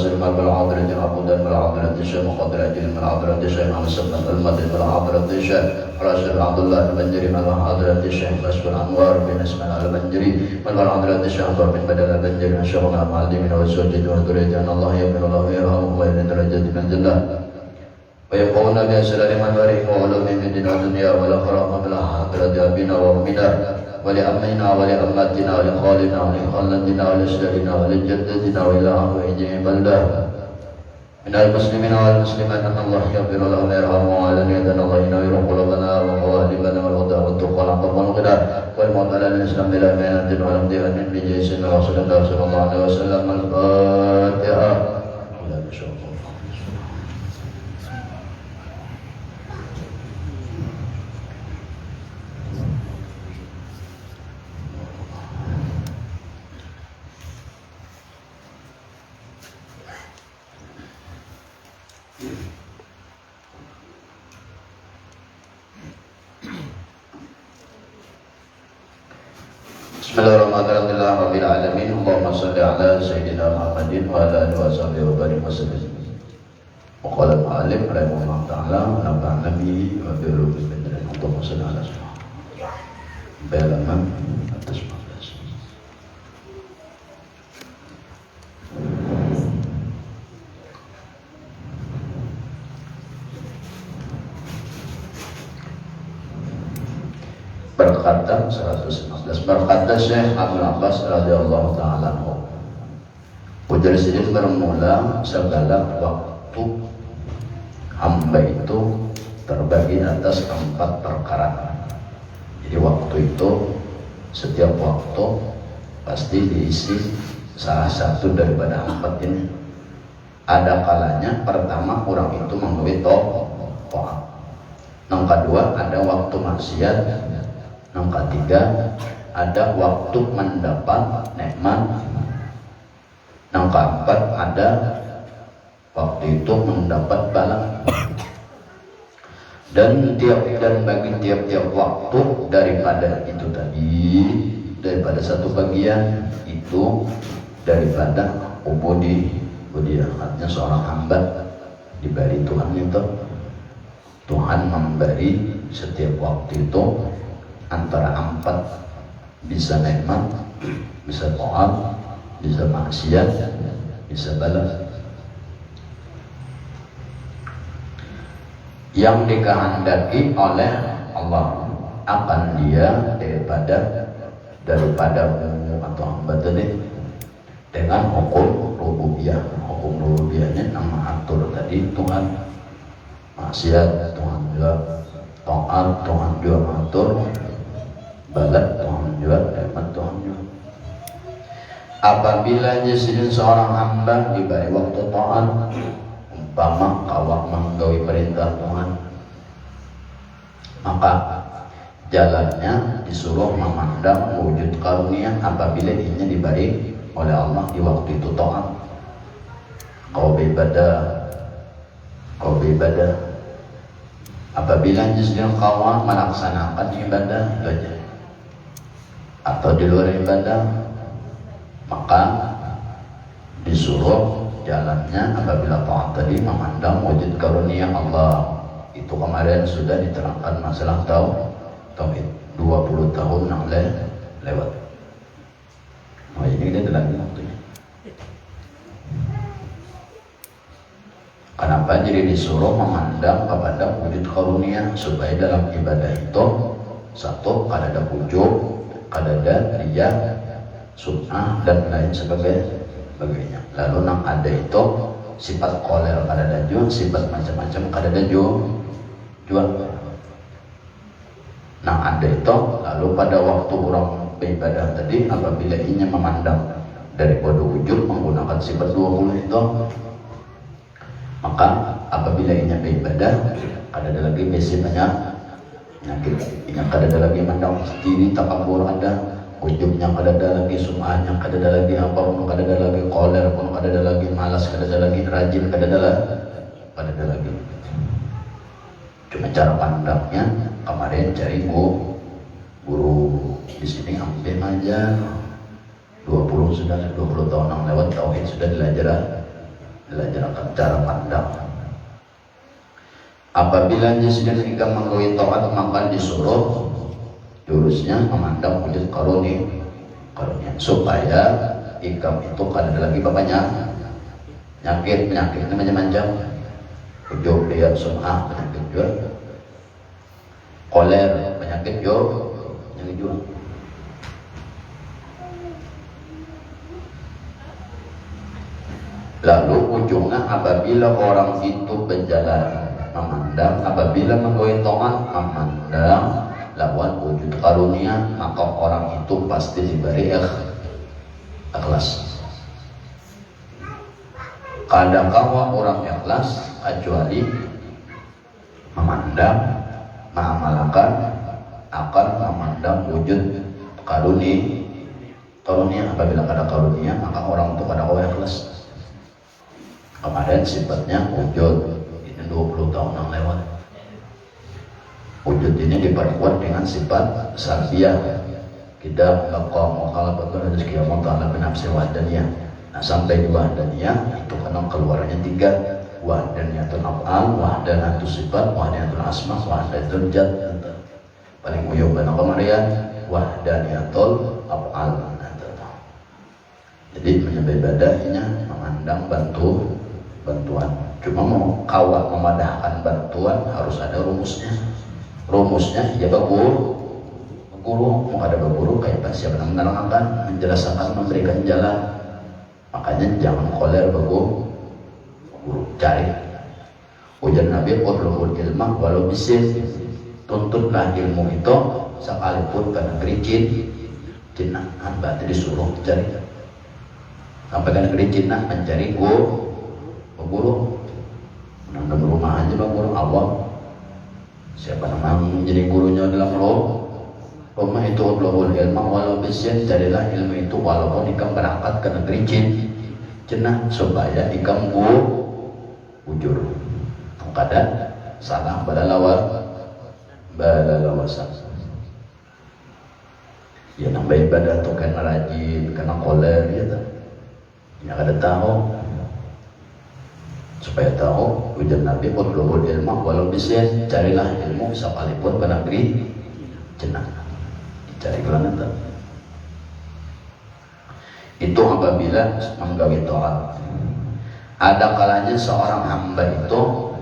وسلم على العذرة العبودة والعذرة الشيخ مقدر أجل من عذرة الشيخ محمد سلمان المدن والعذرة الشيخ راشد عبد الله البنجري من عذرة الشيخ مسؤول الأنوار بن اسماعيل البنجري من عذرة الشيخ أنور بن بدل البنجري من شيخنا المعلمين والزوجة والذرية أن الله يغفر له ويرحمه ويرفع درجته من الله ويبقون بأسرار منبرهم وعلومهم في الدين والدنيا والآخرة وفي حضرة أبينا وأمنا ولأمنا ولأمتنا ولخالنا ولخالتنا ولأجدادنا ولجدتنا وإلى أرواحهم بلده من المسلمين والمسلمات أن الله يغفر لهم ويرحمهم وعلى يدنا الله ينور قلوبنا وقوالبنا والهدى والتقى والعقب والغنى والموت على الإسلام بلا مينة ولا امتحان بجاه سيدنا رسول الله صلى الله عليه وسلم. الفاتحة. Bismillahirrahmanirrahim. Rabbil alamin. Allahumma shalli ala sayyidina Muhammadin wa ala alihi wa sahbihi wa barik wa sallim. Wa qala al-alim rahimahullah ta'ala naba'an nabi wa biru bismillah. Allahumma shalli ala sayyidina Belaman atas makas. Berkata 115 berkata Syekh Abdul Abbas radhiyallahu ta'ala anhu, ujar sidin bermula segala waktu hamba itu terbagi atas 4 perkara. Jadi waktu itu setiap waktu pasti diisi salah satu daripada 4 ini. Ada kalanya pertama orang itu menggawe taat. Yang kedua ada waktu maksiat. Yang ketiga ada waktu mendapat nikmat. Yang keempat ada waktu itu mendapat bala. Dan bagi tiap-tiap waktu daripada itu tadi, daripada satu bagian itu daripada ubudi, artinya seorang hamba diberi Tuhan itu. Tuhan memberi setiap waktu itu antara 4, bisa nikmat, bisa taat, bisa maksiat, bisa balas. Yang dikehendaki oleh Allah akan dia daripada atau hamba tadi dengan hukum rububiyah. Hukum rububiyahnya nama atur tadi Tuhan, maksiat Tuhan juga, taat Tuhan juga mengatur, balat Tuhan juga, nikmat Tuhan juga. Apabila jadi seorang hamba diberi waktu taat, umpama kawak menggawi perintah Tuhan, maka jalannya disuruh memandang wujud karunia apabila dirinya diberi oleh Allah di waktu itu taat. Kau beribadah apabila justru kawak melaksanakan ibadah atau di luar ibadah, maka disuruh jalannya apabila taat tadi memandang wujud karunia Allah. Itu kemarin sudah diterangkan masalah tauhid 20 tahun yang lewat. Nah ini kita lagi waktunya. Kenapa jadi disuruh memandang kepada wujud karunia, supaya dalam ibadah itu satu kada ada ujub, kada ada riya, sunnah dan lain sebagainya. Lalu nang ada itu sifat koler kada ada juga, sifat macam-macam kada ada juga. Nang ada itu lalu pada waktu orang beribadah tadi apabila inya memandang daripada wujud menggunakan sifat 20 itu, maka apabila inya beribadah kada ada lagi basicnya penyakit, inya kada ada lagi mandang diri takabur ada, ujubnya kada ada lagi, sum'ahnya kada ada lagi, apa pun kada ada lagi, koler pun kada ada lagi, malas kada ada lagi, rajin kada ada lagi. Cuma cara pandangnya kemarin cari guru di sini hampir aja 20 tahun yang lewat tauhid sudah belajar cara pandang. Apabila sedang ikam menggawi taat maka disuruh jurusnya memandang wujud karunia supaya ikam itu kan ada lagi bapaknya penyakit macam-macam, ujung dia sum'ah penyakit juga, koler penyakit juga. Lalu ujungnya apabila orang itu berjalan memandang, apabila menggawi taat memandang lawan wujud karunia, maka orang itu pasti diberi ikhlas. Kadang-kala orang ikhlas kecuali memandang, mengamalkan akan memandang wujud karunia. Apabila ada karunia maka orang itu kadang-kala ikhlas. Kemarin sifatnya wujud, ini 20 tahun yang lewat. Wujud ini diperkuat dengan sifat salbiyah. Kita mengakal betul rezeki Allah Ta'ala binafsi wahdaniyah. Nah sampai di wahdaniyah itu karena keluarnya 3, wahdaniyatul af'al, wahdaniyatul sifat, wahdaniyatul asma, wahdaniyatul jad. Paling uyuh karena kemarin wahdaniyatul af'al. Jadi menyebabkan ibadahnya memandang bantuan. Cuma mau kawat memadahkan bantuan harus ada rumusnya ya guru mau ada guru kayak siapa yang menerangkan, menjelaskan, memberikan jalan. Makanya jangan koler guru cari ujian Nabi utlubul ilmah walau bisin, tuntutlah ilmu itu sekalipun ke negeri Cina. Berarti disuruh cari sampai ke negeri Cina mencari guru dalam rumah aja guru awam. Siapa namanya jadi gurunya dalam rumah itu utlubul ilmah walau bisin, carilah ilmu itu walaupun ikam berangkat ke negeri Cina supaya ikam bujur. Kadang salah balalawasan. Ya nambah ibadah tuh kan rajin, kena koler gitu. Ya kada tahu. Supaya tahu ujian Nabi utlubul ilmah walau bisin, carilah ilmu sekalipun ke negeri Cina. Dicari kelana tak. Itu apabila menggawi taat. Ada kalanya seorang hamba itu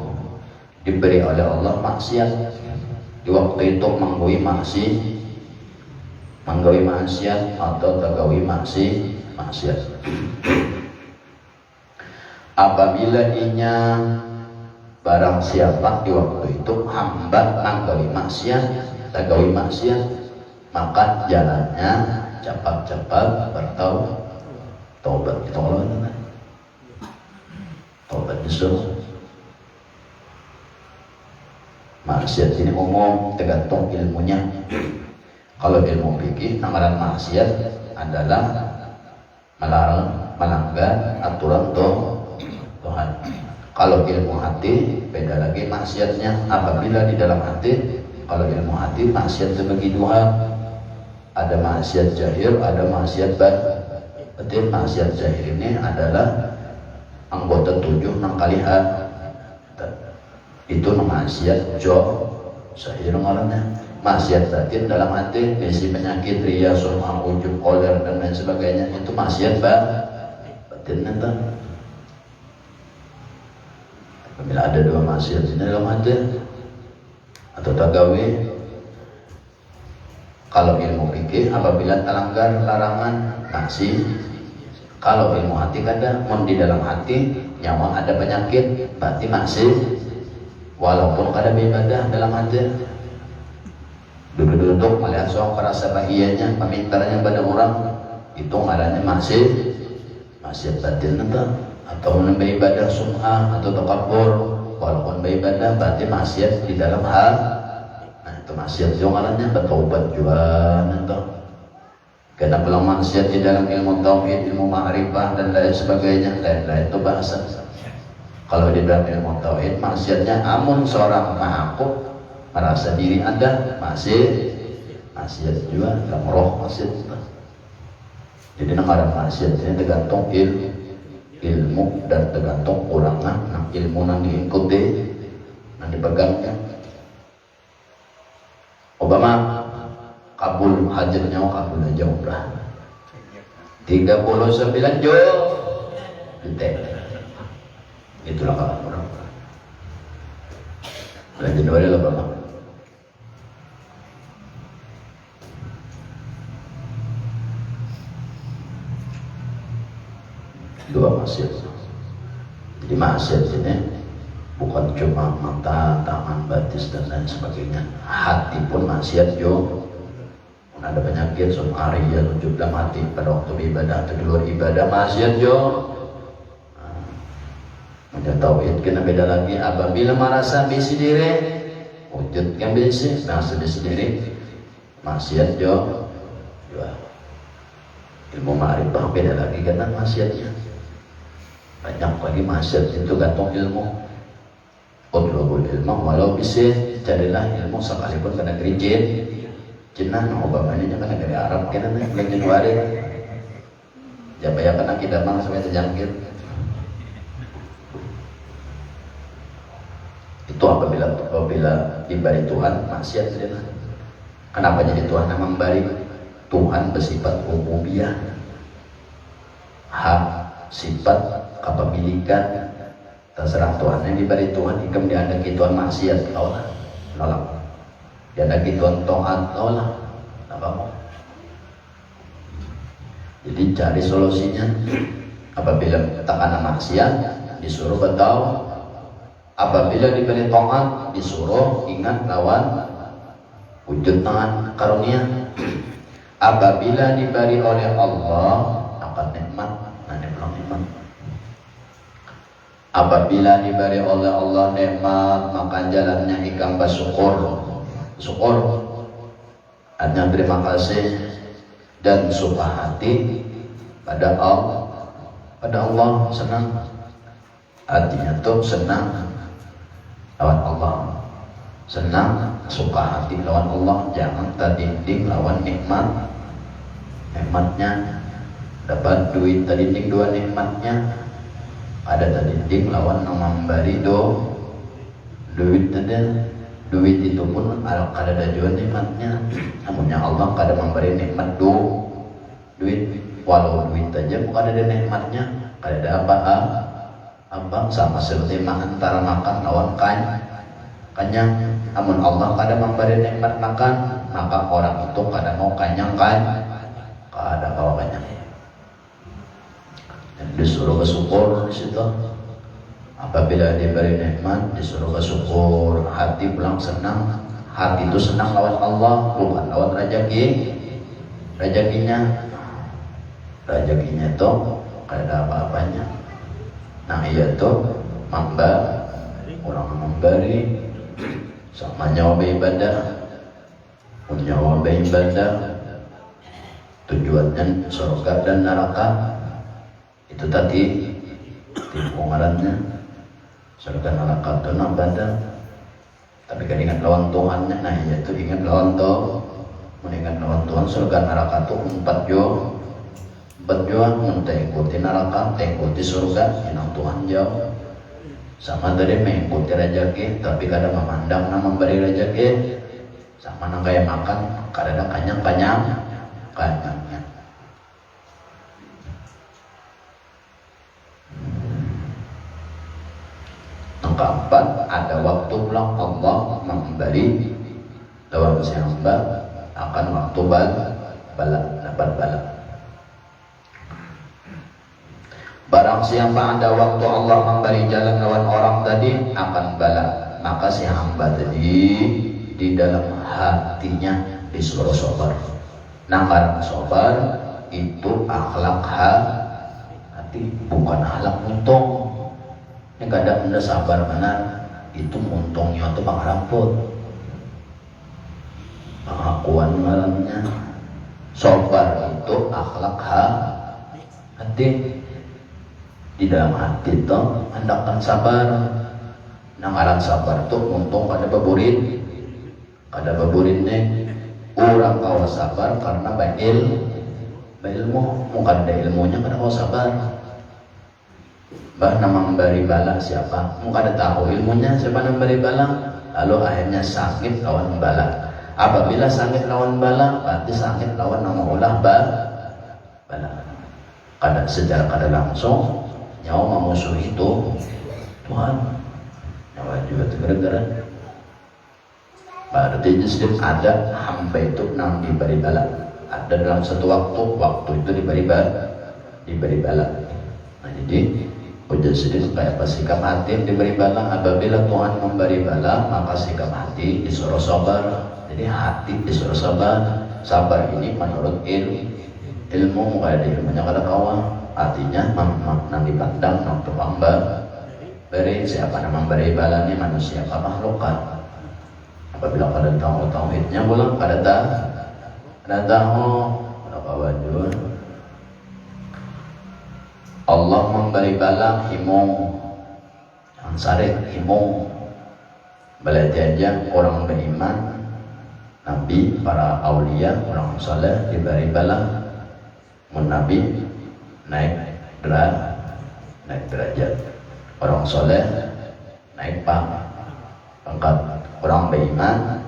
diberi oleh Allah maksiat. Di waktu itu menggawi maksiat atau tagawi maksiat. Apabila inya barang siapa di waktu itu hamba menggawi maksiat, tagawi maksiat, maka jalannya cepat-cepat bertaubat. Itu kalau taubat disuruh. Maksiat ini umum tergantung ilmunya. Kalau ilmu fikih namaran maksiat adalah melanggar aturan Tuhan. Kalau ilmu hati beda lagi maksiatnya. Apabila di dalam hati, kalau ilmu hati maksiat terbagi dua. Ada maksiat zahir, ada maksiat batin. Maksiat zahir ini adalah anggota 7 nang kalihat. Itu maksiat zahir ngarannya. Maksiat batin dalam hati, besi penyakit ria, sum'ah, ujub, koler dan lain sebagainya. Itu maksiat batin nanti. Apabila ada 2 maksiat ini dalam hati atau tagawi, kalau ilmu fikih apabila terlanggar larangan maksiat. Kalau ilmu hati kada, mun di dalam hati nyawa ada penyakit, berarti maksiat. Walaupun kada beribadah dalam hati, duduk-duduk melihat soal perasa bahagianya, memintarnya pada orang, itu ngarannya maksiat batin nanti. Atau beribadah sum'ah atau takabur, walaupun beribadah berarti maksiat di dalam hal. Nah itu maksiat juga ngarannya bertaubat juga nanti. Karena belum maksiat di dalam ilmu tauhid, ilmu ma'rifah dan lain sebagainya, lain itu bahasa. Kalau di dalam ilmu tauhid maksiatnya amun seorang mengaku merasa diri ada maksiat juga dalam roh maksiat. Jadi nanggaran maksiat ini tergantung ilmu dan tergantung ilmu nang diikuti nang dipegangnya. Obama kabul hajatnya, kabul aja umrah 39 juta. Itulah kalau orang bulan Januari lah Bapak. Dua masjid. Jadi masjid ini bukan cuma mata, tangan, batis dan lain sebagainya. Hati pun masjid jo. Ada penyakit sumari ya jumlah mati pada waktu ibadah atau di luar ibadah masjid jo. Udah tauhid kena beda lagi. Apabila merasa bisi diri, wujudkan bisi, merasa bisi diri, maksiat jo. Ilmu ma'rifah beda lagi karena maksiatnya. Banyak lagi maksiat itu gantung ilmu. Utlubul ilmu walau bisi, carilah ilmu sekalipun kena gerijin. Jenah Obamanya kena dari Arab kena bulan Januari. Jabaya kena kita mang sampai terjangkit. Itu apabila diberi Tuhan maksiat saja. Kenapa jadi Tuhan yang memberi? Tuhan bersifat rububiyah, hak, sifat, kepemilikan terserah Tuhan. Yang diberi Tuhan ikam diandaki Tuhan maksiat, Allah nolak. Diandaki Tuhan taat, Allah apa? Jadi cari solusinya. Apabila tekanan maksiat disuruh bertaubat. Apabila diberi taat disuruh ingat lawan wujud tangan karunia. Apabila diberi oleh Allah akan nikmat, nikmat. Apabila diberi oleh Allah nikmat, maka jalannya ikam bersyukur. Syukur artinya terima kasih dan suka hati pada Allah senang. Artinya tuh senang lawan Allah, senang suka hati lawan Allah, jangan terdinding lawan nikmatnya. Dapat duit terdinding dua nikmatnya, ada terdinding lawan memberi duit tadi. Duit itu pun kada ada jual nikmatnya. Namunnya Allah kada memberi nikmat duit. Walau duit aja bukan ada nikmatnya, kada ada apa sama seperti antara makan lawan kenyang. Namun Allah kada memberi nikmat makan, maka orang itu kada mau kenyang kada mau kenyang. Dan disuruh bersyukur di situ. Apabila diberi nikmat disuruh bersyukur, hati pulang senang. Hati itu senang lawan Allah, bukan lawan rezekinya itu ada apa-apanya. Nah iya tuh orang memberi sama nyawa ibadah, nyawa ibadah tujuannya surga dan neraka. Itu tadi pengarannya surga neraka itu badan. Tapi kan ingat lawan Tuhannya. Nah iya itu ingat lawan mengingat lawan Tuhan. Surga neraka itu empat jauh minta ikuti neraka, ikuti surga, inang Tuhan jauh. Sama tadi mengikuti rezeki, tapi kadang memandang nama memberi rezeki. Sama nang kayak makan, kadang kenyangnya. Yang keempat, ada waktu pulang Allah memberi lawan si hamba akan waktu dapat bala. Barang siapa ada waktu Allah memberi jalan lawan orang tadi akan bala, maka si hamba tadi di dalam hatinya disuruh sabar. Nah barang sabar itu akhlak hati, bukan akhlak untung. Yang kadang anda sabar benar itu untungnya itu pangaramput pengakuan malamnya. Sabar itu akhlak hati. Di dalam hati itu hendakkan sabar. Nang aran sabar itu untung pada baburin nih orang kau sabar karena ilmu bukan ada ilmunya kada kau sabar. Mbah nama memberi bala siapa? Muka ada tahu ilmunya siapa nama memberi bala. Lalu akhirnya sangit lawan bala. Apabila sangit lawan bala, berarti sangit lawan nama ulah bala. Kadang secara kada langsung nyawa memusuh itu Tuhan. Nyawa juga gara-gara. Berarti sedikit ada hamba itu nang diberi bala. Ada dalam satu waktu itu diberi bala. Nah jadi udah sedikit kayak apa sikap hati diberi bala. Apabila Tuhan memberi bala, maka sikap hati disuruh sabar. Jadi hati disuruh sabar. Sabar ini menurut ilmu muka ada ilmunya kada kawan. Artinya nang dipandang nang tukang beri siapa nama memberi bala ini manusia apa makhlukat. Apabila kada tahu tauhidnya pula kada tahu ada kawan juga. Allah memberi bala himung yang sarek himung belajar orang beriman, nabi, para aulia, orang saleh diberi bala. Nabi naik derajat, orang saleh naik pangkat, orang beriman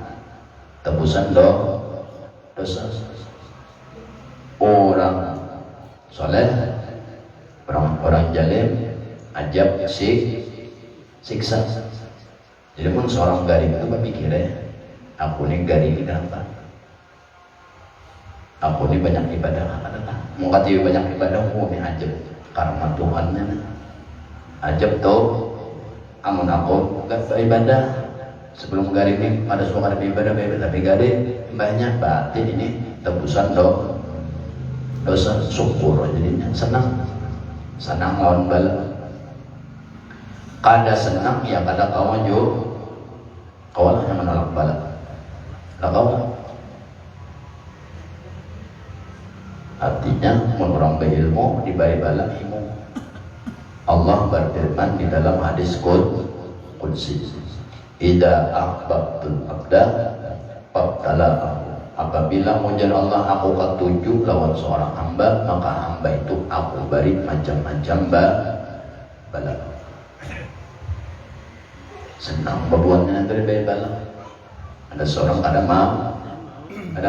tebusan dosa, orang saleh orang jalim ajab siksa. Jadi pun seorang garib itu berpikir aku ini garib kenapa? Aku ini banyak ibadah apa? Mengkati banyak ibadah ini ajab karena Tuhannya ajab tuh. Amun aku gak beribadah sebelum garib ini ada suara ibadah tapi garib banyak berarti ini tebusan dosa syukur jadinya senang lawan bala. Kada senang ya kada kawan jo kawan yang menolak bala lah kawan. Artinya orang berilmu diberi bala ilmu. Allah berfirman di dalam hadis qudsi, idza ahbabtul abda fabtala'ahu. Apabila mujian Allah aku ketujuh lawan seorang hamba, maka hamba itu aku beri macam-macam bala. Senang berbuatnya dari bala. Ada seorang ada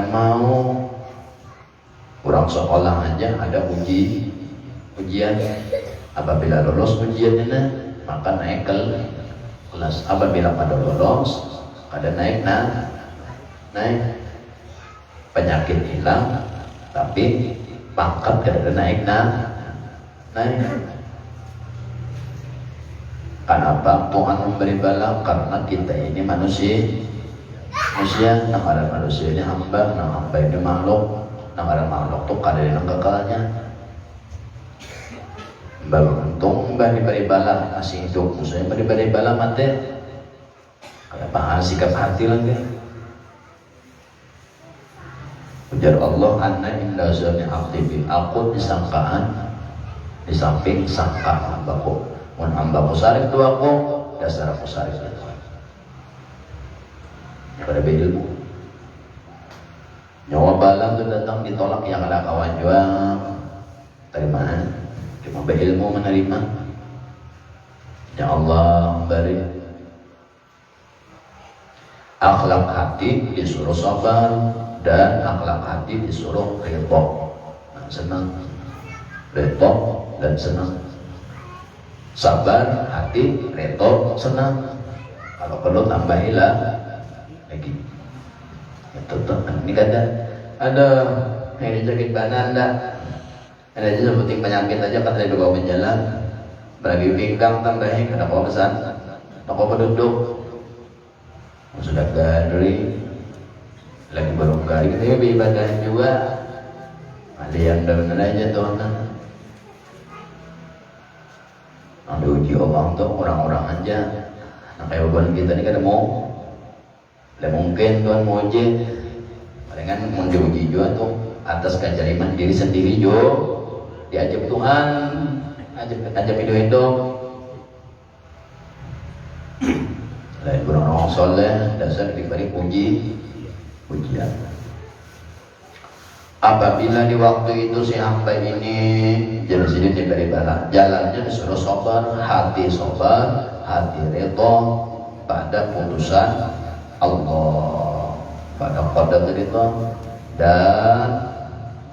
mau orang sekolah aja ada ujian. Apabila lolos ujiannya maka naik kelas. Apabila pada lolos ada naik penyakit hilang, tapi pangkat tidak ada naik. Kenapa Tuhan memberi bala? Karena kita ini manusia. Nang ada manusia ini hamba, nang hamba ini makhluk, nang ada makhluk tuh kada yang kekalnya. Beruntung diberi bala masih hidup, maksudnya diberi bala mati. Kenapa sikap hati lagi? Ujar Allah, anna inda zani abdi bil aku disangkaan di samping sangka hambaku. Mun hambaku sarik tu aku, dasar aku sarik itu. Pada ilmu. Nyawa balang tu datang ditolak yang ada kawan jual. Terima. Cuma berilmu menerima. Ya Allah beri. Akhlak hati disuruh sabar dan akhlak hati disuruh ridho. Nah, senang, ridho dan senang. Sabar hati, ridho, senang. Kalau perlu tambahilah lagi. Itu tuh ini kata ada ini sakit badan dah. Ada aja sebuting penyakit aja kata dia bawa berjalan. Bagi pinggang tambahin kena bawa pesan. Toko penduduk sudah gadri lagi baru kali kita beribadah juga. Ada yang benar aja tuh ambil uji Allah untuk orang-orang aja. Nah kayak beban kita ini kan mau mungkin Tuhan mau uji palingan mau diuji juga tuh atas kejaliman diri sendiri jo diajak Tuhan ajak hidup lain orang soleh dasar diberi ujian. Apabila di waktu itu si hamba ini jadi sini diberi bala, jalannya disuruh sabar, hati sabar, hati redha pada putusan Allah, pada qadar redha dan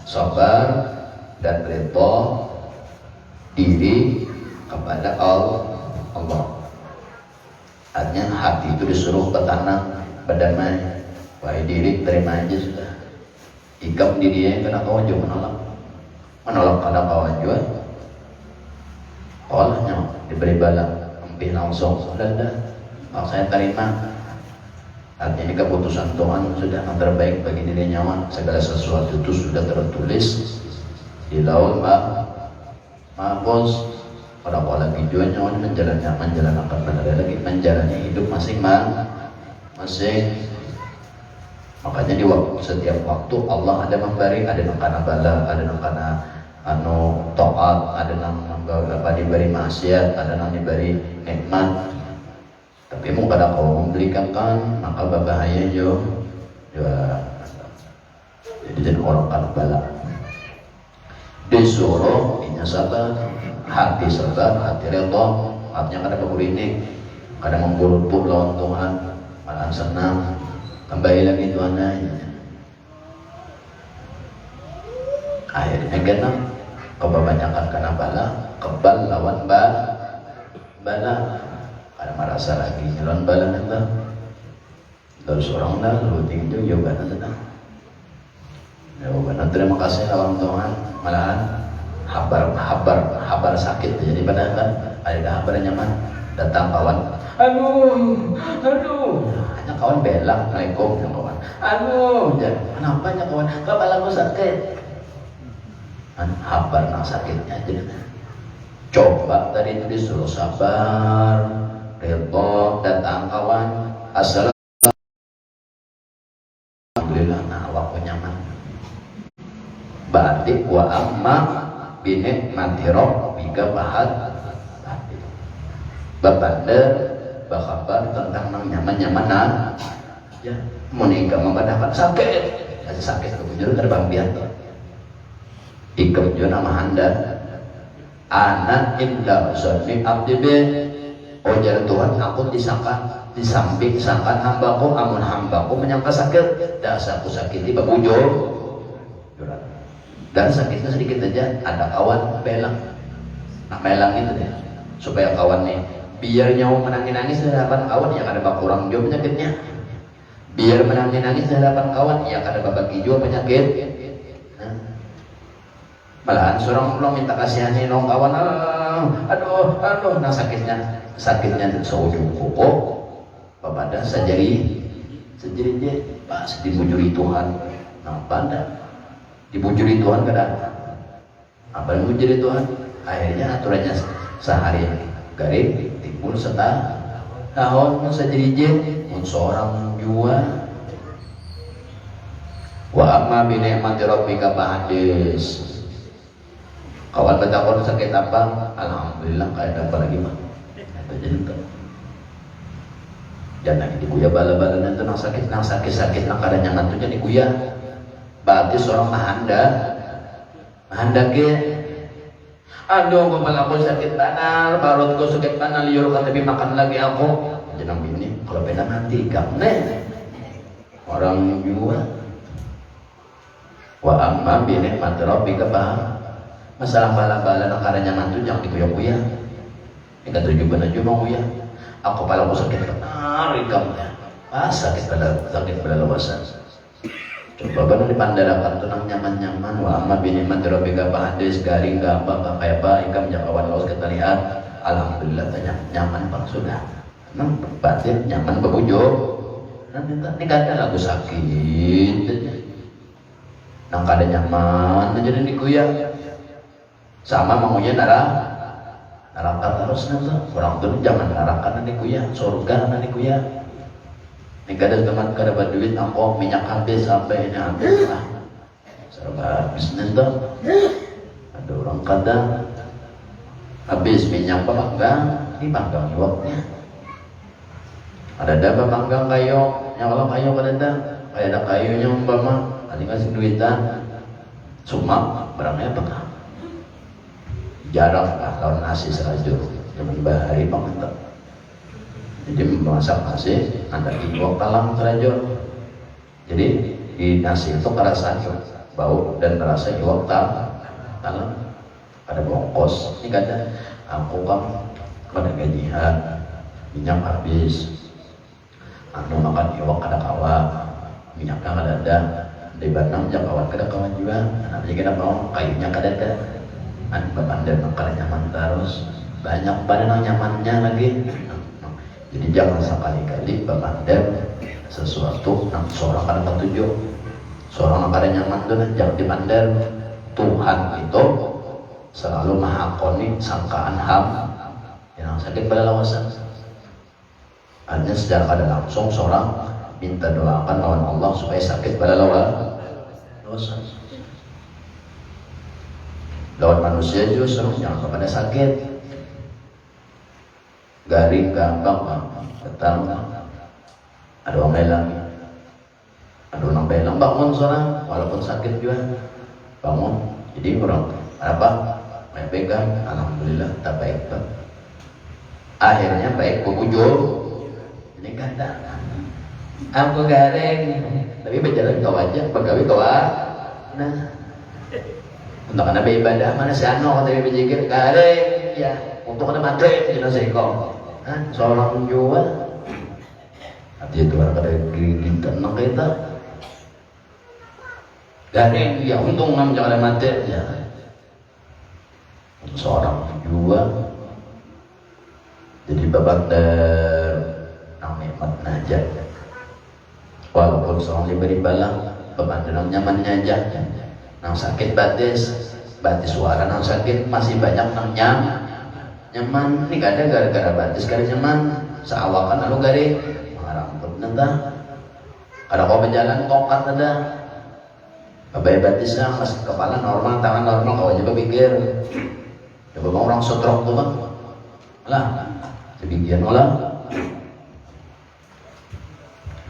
sabar dan redha diri kepada Allah. Artinya hati itu disuruh bertanam, berdamai, wahai diri terima aja sudah. Ikam dirinya kena kawan juga menolak kada kawan juga. Olehnya diberi bala, empih langsung sudah saya terima. Artinya ini keputusan Tuhan sudah yang terbaik bagi diri nyawa. Segala sesuatu itu sudah tertulis di laut mahfuz. Pada pola video nyawa menjalankan benar lagi menjalani hidup masing-masing. Makanya di setiap waktu Allah ada memberi, ada yang karena bala, ada yang karena taat, ada yang diberi maksiat, ada yang diberi nikmat. Tapi mau kada kau memberikan kan, maka berbahaya jo. Jadi jadi orang karena bala. Disuruh inya sabar, hati redha, artinya kada ini, kada memburutuk lawan Tuhan, malah senang. Kembali lagi Tuhan aja. Akhirnya genap kebanyakan kena bala, kebal lawan bala. Ada merasa lagi lawan bala nanti. Terus orang dah rutin itu jawaban nanti. Jawaban terima kasih lawan Tuhan. Malahan habar sakit jadi pada kan ada habar nyaman datang kawan. Aduh, hanya kawan belang, Assalamualaikum yang kawan. Aduh, kenapa hanya kawan? Kepalaku sakit. Habar nak sakitnya aja. Coba tadi itu disuruh sabar, redha, datang kawan. Alhamdulillah, nah awakku nyaman. Batik wa amma binikmati rabbika bahad. Babanda berkabar tentang nyaman-nyaman ya menikah membadahkan sakit kemudian terbambian ikut juga nama anda anak indah zonni abdibe ojar Tuhan aku disamping sangkan hambaku amun hambaku menyangka sakit dasaku sakiti babujo dan sakitnya sedikit aja ada kawan belang itu deh supaya kawan nih biar nyawa menangis di hadapan kawan ya kada bakurang jauh penyakitnya, biar menangis di hadapan kawan ya kada babagi jauh penyakit. Malahan seorang belum minta kasihani nong kawan, aduh nah sakitnya seujung kuku bapada sejari dia pas dibujuri Tuhan pada dibujuri Tuhan kada apa yang dibujuri Tuhan akhirnya aturannya sehari garing timbul tahun sejrijin seorang jua wa amma bi ni'mati rabbika bahadis kawan bertakon sakit apa alhamdulillah kayak apa lagi mah itu jadi jangan dikuya bala-bala nanti nang sakit nang kada nyangan tuh jadi kuya berarti seorang mahanda ke aduh kepala aku sakit banal, perutku sakit banal, liur kan tapi makan lagi aku. Jangan bini, kalau beda mati kamu orang juga. Wa amma bini mati robi kebah. Masalah bala-bala nakaranya ngantuk jangan dikuya-kuya. Ini tujuh benar cuma kuya. Aku kepala aku sakit benar, kamu sakit pada lewasan. Coba benar dipandarakan tenang nyaman-nyaman wa amma bini madrobika bahadis garing gampang kayak apa ikam jangkauan laos kita lihat alhamdulillah tanya nyaman pak sudah nang batin nyaman bebujo nanti ini kada lagu sakit nang kada nyaman jadi dikuya sama mangunya neraka terus nanti orang tuh jangan neraka nanti kuya surga nanti kuya. Ini kada teman kada berduit aku minyak habis sampai ini habis lah serba habis nanti ada orang kada habis minyak pemanggang ini panggang waktunya ada daba panggang kayu yang kalau kayu kada ada kayak ada kayunya umpama ada ngasih duitan Cuma barangnya apa? Jarang lah lawan nasi serajur. Zaman bahari banget. Jadi memasak nasi ada iwak talang serajur. Jadi di nasi itu kerasa bau dan terasa iwak talang. Ada bongkos. Ini kata aku kan pada gajian minyak habis. Anu makan iwak kada kawa, minyaknya kada ada. Di Bandung jak kawan kada kawan juga. Nanti kita mau kayunya kada ada. Bandar makan nyaman terus. Banyak badan nyamannya lagi. Jadi jangan sekali-kali bandar sesuatu yang seorang kada ketujuh. Seorang yang kada nyaman tuh jangan di bandar. Tuhan itu selalu menghakoni sangkaan yang sakit pada lawasan. Hanya secara kada langsung seorang minta doakan lawan Allah supaya sakit pada lawasan. Lawan manusia justru jangan kepada sakit. Garing gampang datang ada orang belang bangun seorang walaupun sakit juga bangun. Jadi orang apa pegang alhamdulillah tak baik pak. Akhirnya baik bujur ini kata aku garing tapi berjalan kau aja pegawai kau nah untuk anda beribadah mana si ano kata berjikir garing ya untuk anda matre jelas ekor seorang jual artinya itu orang kata gigit tenang kita garing ya untung ngam jangan ada matre ya seorang jual jadi babandar nang nikmat najat walaupun seorang diberi bala babandar nang nyamannya aja nang sakit batis suara nang sakit masih banyak nang nyaman ini gak ada gara-gara batis gara nyaman seawakan lalu gari mengharapkan nanti ada kau berjalan tokat ada babai batisnya masih kepala normal tangan normal kau aja berpikir coba mau orang stroke tuh kan lah demikian olah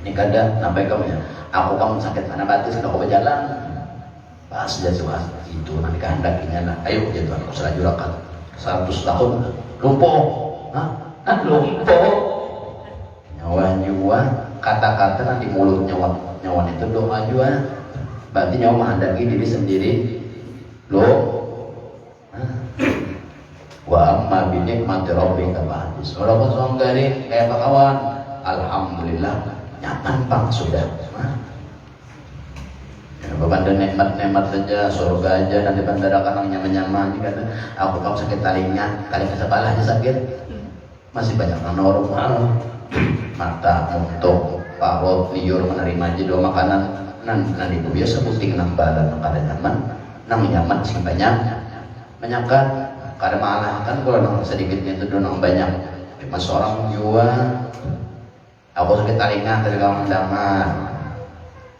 ini kada sampai kamu ya aku kamu sakit mana batis kalau berjalan pas dia coba itu nanti kehendakinya nah ayo ya Tuhan kau serajurakan 100 tahun lumpuh lumpuh nyawa kata-kata nanti mulut nyawa itu doa juga berarti nyawa menghendaki diri sendiri wa amma bi nikmati rabbika fahaddits. Walaupun seorang dari kayak apa kawan, alhamdulillah nyaman bang sudah. Ya, beban nikmat-nikmat saja, surga aja nanti bandarakan yang nyaman-nyaman. Dikata aku kamu sakit talingan sebelah aja sakit. Masih banyak normal. Mata untuk parut liur menerima aja dua makanan. Nanti itu biasa puting nang badan kada nyaman, nang nyaman sih banyak kan. Kada malah kan kalau nang sedikitnya itu nang banyak cuma seorang jua aku sakit talingan dari kawan damar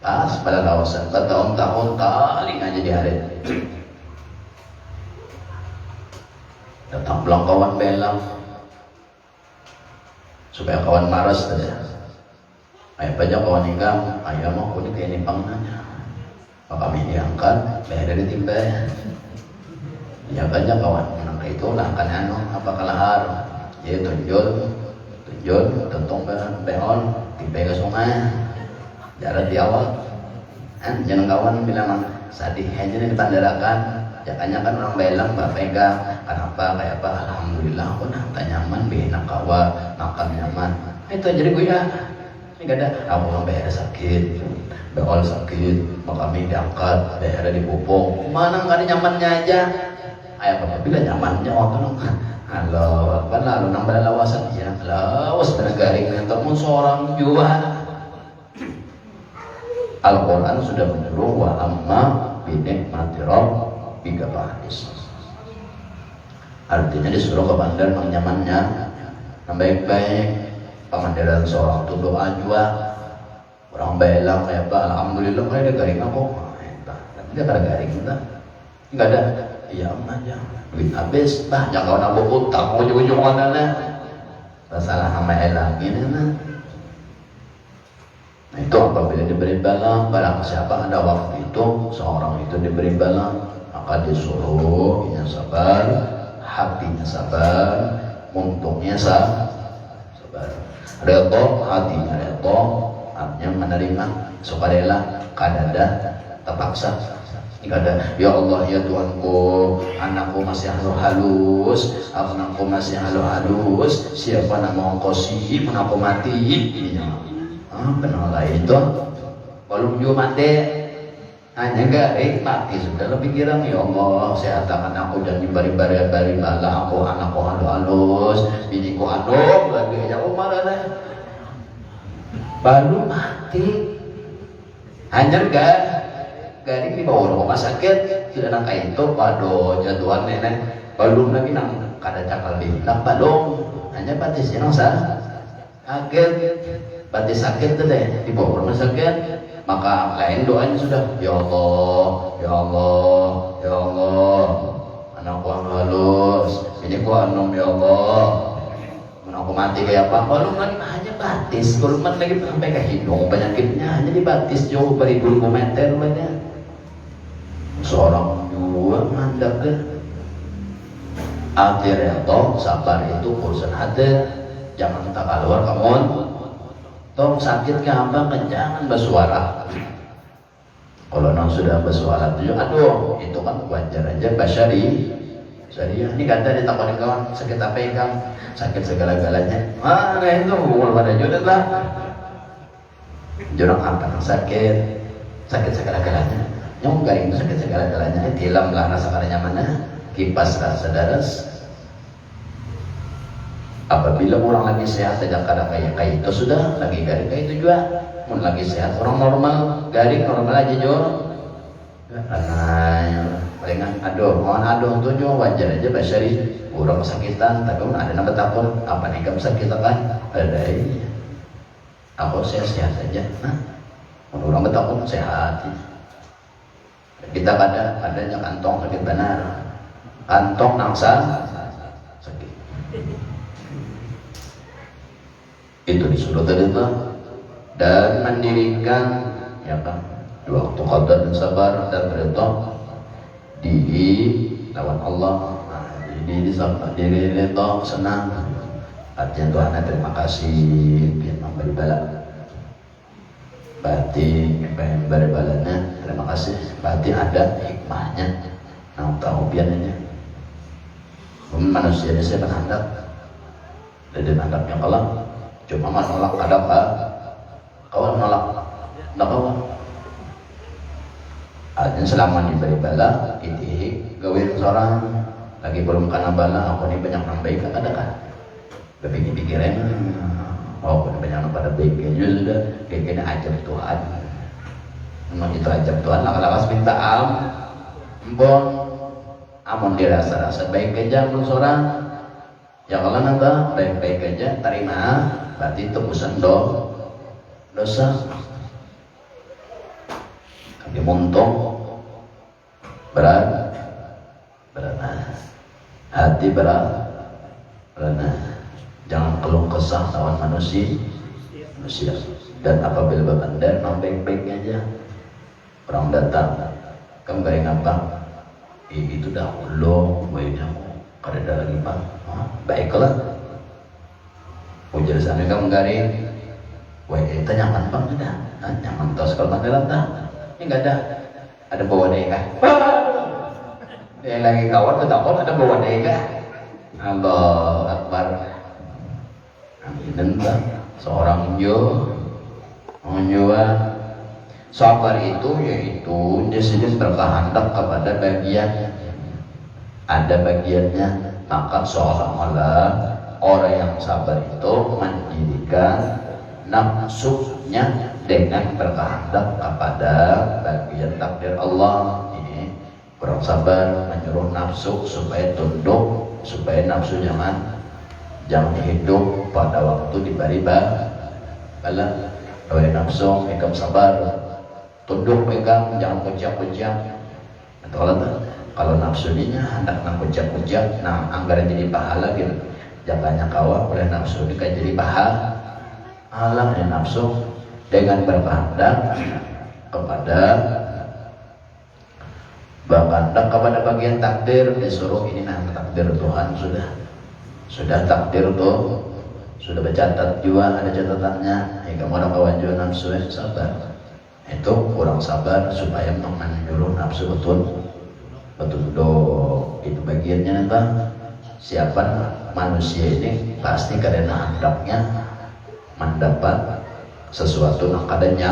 pas pada kawasan bertahun-tahun talingan jadi hari datang pulang kawan belang supaya kawan maras saja ayah banyak kawan ikam ayah mau kuning kayak nimpang nanya maka kami diangkat bayar dari timba ya banyak kawan itu lah kan anu apa kalahar ya tunjul tentang behon tipe ke sungai jarak di awal jangan kawan bilang sadih aja nih dipandarakan jakanya kan orang belang mbak pegang kenapa kayak apa alhamdulillah aku nak nyaman benak kawa makan nyaman itu jadi gue ya ini gak ada aku orang bayar sakit behol sakit makami diangkat bayar dipupuk mana nggak ada nyamannya aja ayah apabila nyamannya waktu nang halo apa lalu nang pada lawasan ya lawas pada garing ataupun seorang jual Al-Quran sudah menyuruh wa amma binikmati rabbika fahaddits artinya disuruh ke bandar nang nyamannya nang baik-baik pemandaran seorang itu doa juga orang belang kayak apa alhamdulillah kayak ada garing aku tapi dia kada garing kita nggak ada iya aja duit habis bah jangan kawan aku utang ujung-ujung mana masalah sama elang ini nah Nah, itu apabila diberi bala, barang siapa ada waktu itu seorang itu diberi bala, maka disuruh yang sabar, hatinya sabar, untungnya sabar. Redho, hatinya redho, artinya menerima, sukarela, kadada, terpaksa. Kadang, ya Allah ya Tuhanku, anakku masih halus, anakku masih halus, siapa nama engkau sih, aku mati. Benar lah itu, belum juga mati, hanya gak mati sudah lebih kira ya Allah, sehatkan aku dan bari-bari bala aku, anakku halus, biniku aduk lagi, ya Allah marah baru mati, hanya gak garing dibawa ke rumah sakit sudah nang kain itu waduh jatuhan nenek belum lagi nang kada cakal di nampak dong hanya batis yang sakit batis sakit tuh deh dibawa ke rumah sakit maka lain doanya sudah ya Allah ya Allah ya Allah anakku halus ini ku anom ya Allah aku mati kayak apa belum lagi hanya batis belum lagi sampai ke hidung penyakitnya hanya dibatis jauh beribu meter banyak seorang juga mandap deh akhirnya toh sabar itu urusan hati jangan tak keluar kamu toh sakit ke apa kan jangan bersuara kalau nang sudah bersuara tuh aduh itu kan wajar aja basyari syariah ini kata ditakutin kawan sakit apa yang kamu sakit segala-galanya mana itu umur pada jodoh lah jodoh apa sakit segala-galanya nyong garing sakit segala-galanya tilam lah rasa kada nyamannya kipas rasa daras apabila orang lagi sehat tidak kada kayak itu sudah lagi garing kayak itu juga mun lagi sehat orang normal garing normal aja jo karena palingan aduh mohon aduh tuh jo wajar aja basyari orang kesakitan tapi mun ada nama takut apa nih kamu sakit kan ada aku sehat aja nah orang bertakut sehat kita adanya kantong sakit benar kantong nangsa sakit itu disuruh terima dan mendirikan ya kan dua waktu qadar dan sabar dan berita diri lawan Allah diri itu senang artinya Tuhan terima kasih biar memberi bala berarti balanya terima kasih berarti ada hikmahnya yang tahu biarnya manusia ini saya berhandap dari handapnya kalah cuma menolak ada apa kawan menolak tidak kawan artinya selama diberi bala ini gawin seorang lagi belum kena bala aku ini banyak nambah ada kan berpikir-pikiran oh banyak pada baiknya juga sudah kayaknya ajab Tuhan memang itu ajab Tuhan lakas minta ampun amun dirasa-rasa baik aja menurut seorang ya kalau nanti baik-baik aja terima berarti tebusan dosa kaki muntung berat hati berat jangan keluh kesah lawan manusia dan apabila berbandar baik-baik aja orang datang kamu garing apa itu dahulu baiknya kada lagi pak baiklah ujar sana kamu garing baik itu nyaman bang sudah nyaman tos kalau mandalan tak ini nggak ada bawa deka yang lagi kawan ketakut ada bawa deka Allah Akbar dan seorang menjual sabar itu yaitu jenis berkehendak kepada bagian ada bagiannya maka seolah-olah orang yang sabar itu mendirikan nafsunya dengan berkehendak kepada bagian takdir Allah ini orang sabar menyuruh nafsu supaya tunduk supaya nafsu jangan hidup pada waktu diberi bala oleh nafsu pegang sabar tunduk pegang jangan kucak-kucak kalau nafsu ini hendak nang kucak-kucak nah anggaran jadi pahala gitu jangannya kawa oleh nafsu ini kan jadi pahala ya nafsu dengan berkehendak kepada bagian takdir, disuruh ini nah takdir Tuhan sudah takdir tuh, sudah bercatat juga, ada catatannya. Jika mau kawan juga nafsu sabar, itu kurang sabar supaya menyuruh nafsu betul do itu bagiannya nanti. Siapa manusia ini pasti karena hendaknya mendapat sesuatu yang kadanya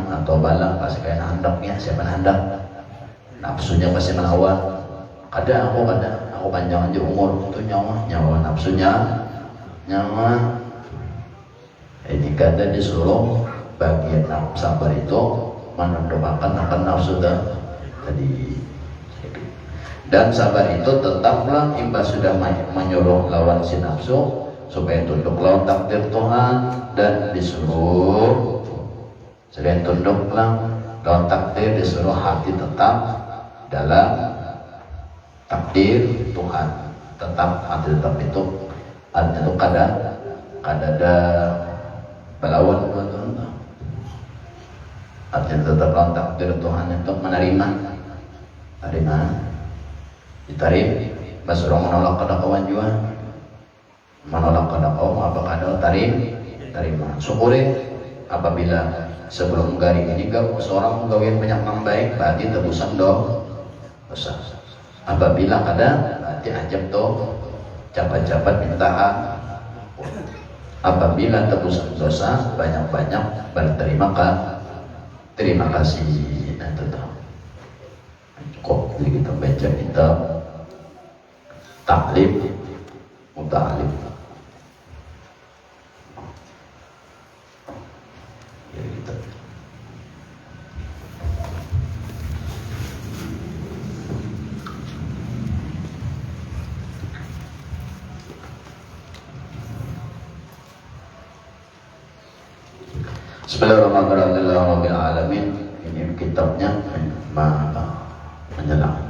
atau balang, pasti karena hendaknya. Siapa hendak nafsunya pasti melawan. Aku panjang aja umur itu nyawa nafsunya nyawa. Ini kata disuruh bagian sabar itu mendoakan akan nafsu tadi. Dan sabar itu tetaplah imbas sudah menyuruh lawan si nafsu supaya tunduk lawan takdir Tuhan, dan disuruh selain tunduklah lawan takdir, disuruh hati tetap dalam takdir Tuhan, tetap hati tetap itu artinya itu kada ada belawan artinya tetap lawan takdir Tuhan itu menerima ditarik. Mas orang menolak kadakawan juga, menolak kadakawan apa kadal terima syukuri. Apabila sebelum garing ini seorang menggawian banyak yang baik, berarti tebusan dosa. Apabila kada berarti ajab cepat-cepat minta. Apabila tebusan dosa banyak-banyak terima kasih. Nah itu cukup. Jadi kita baca kita taklif mutaklif. Jadi kita Bismillahirrahmanirrahim. Ini kitabnya menyelang.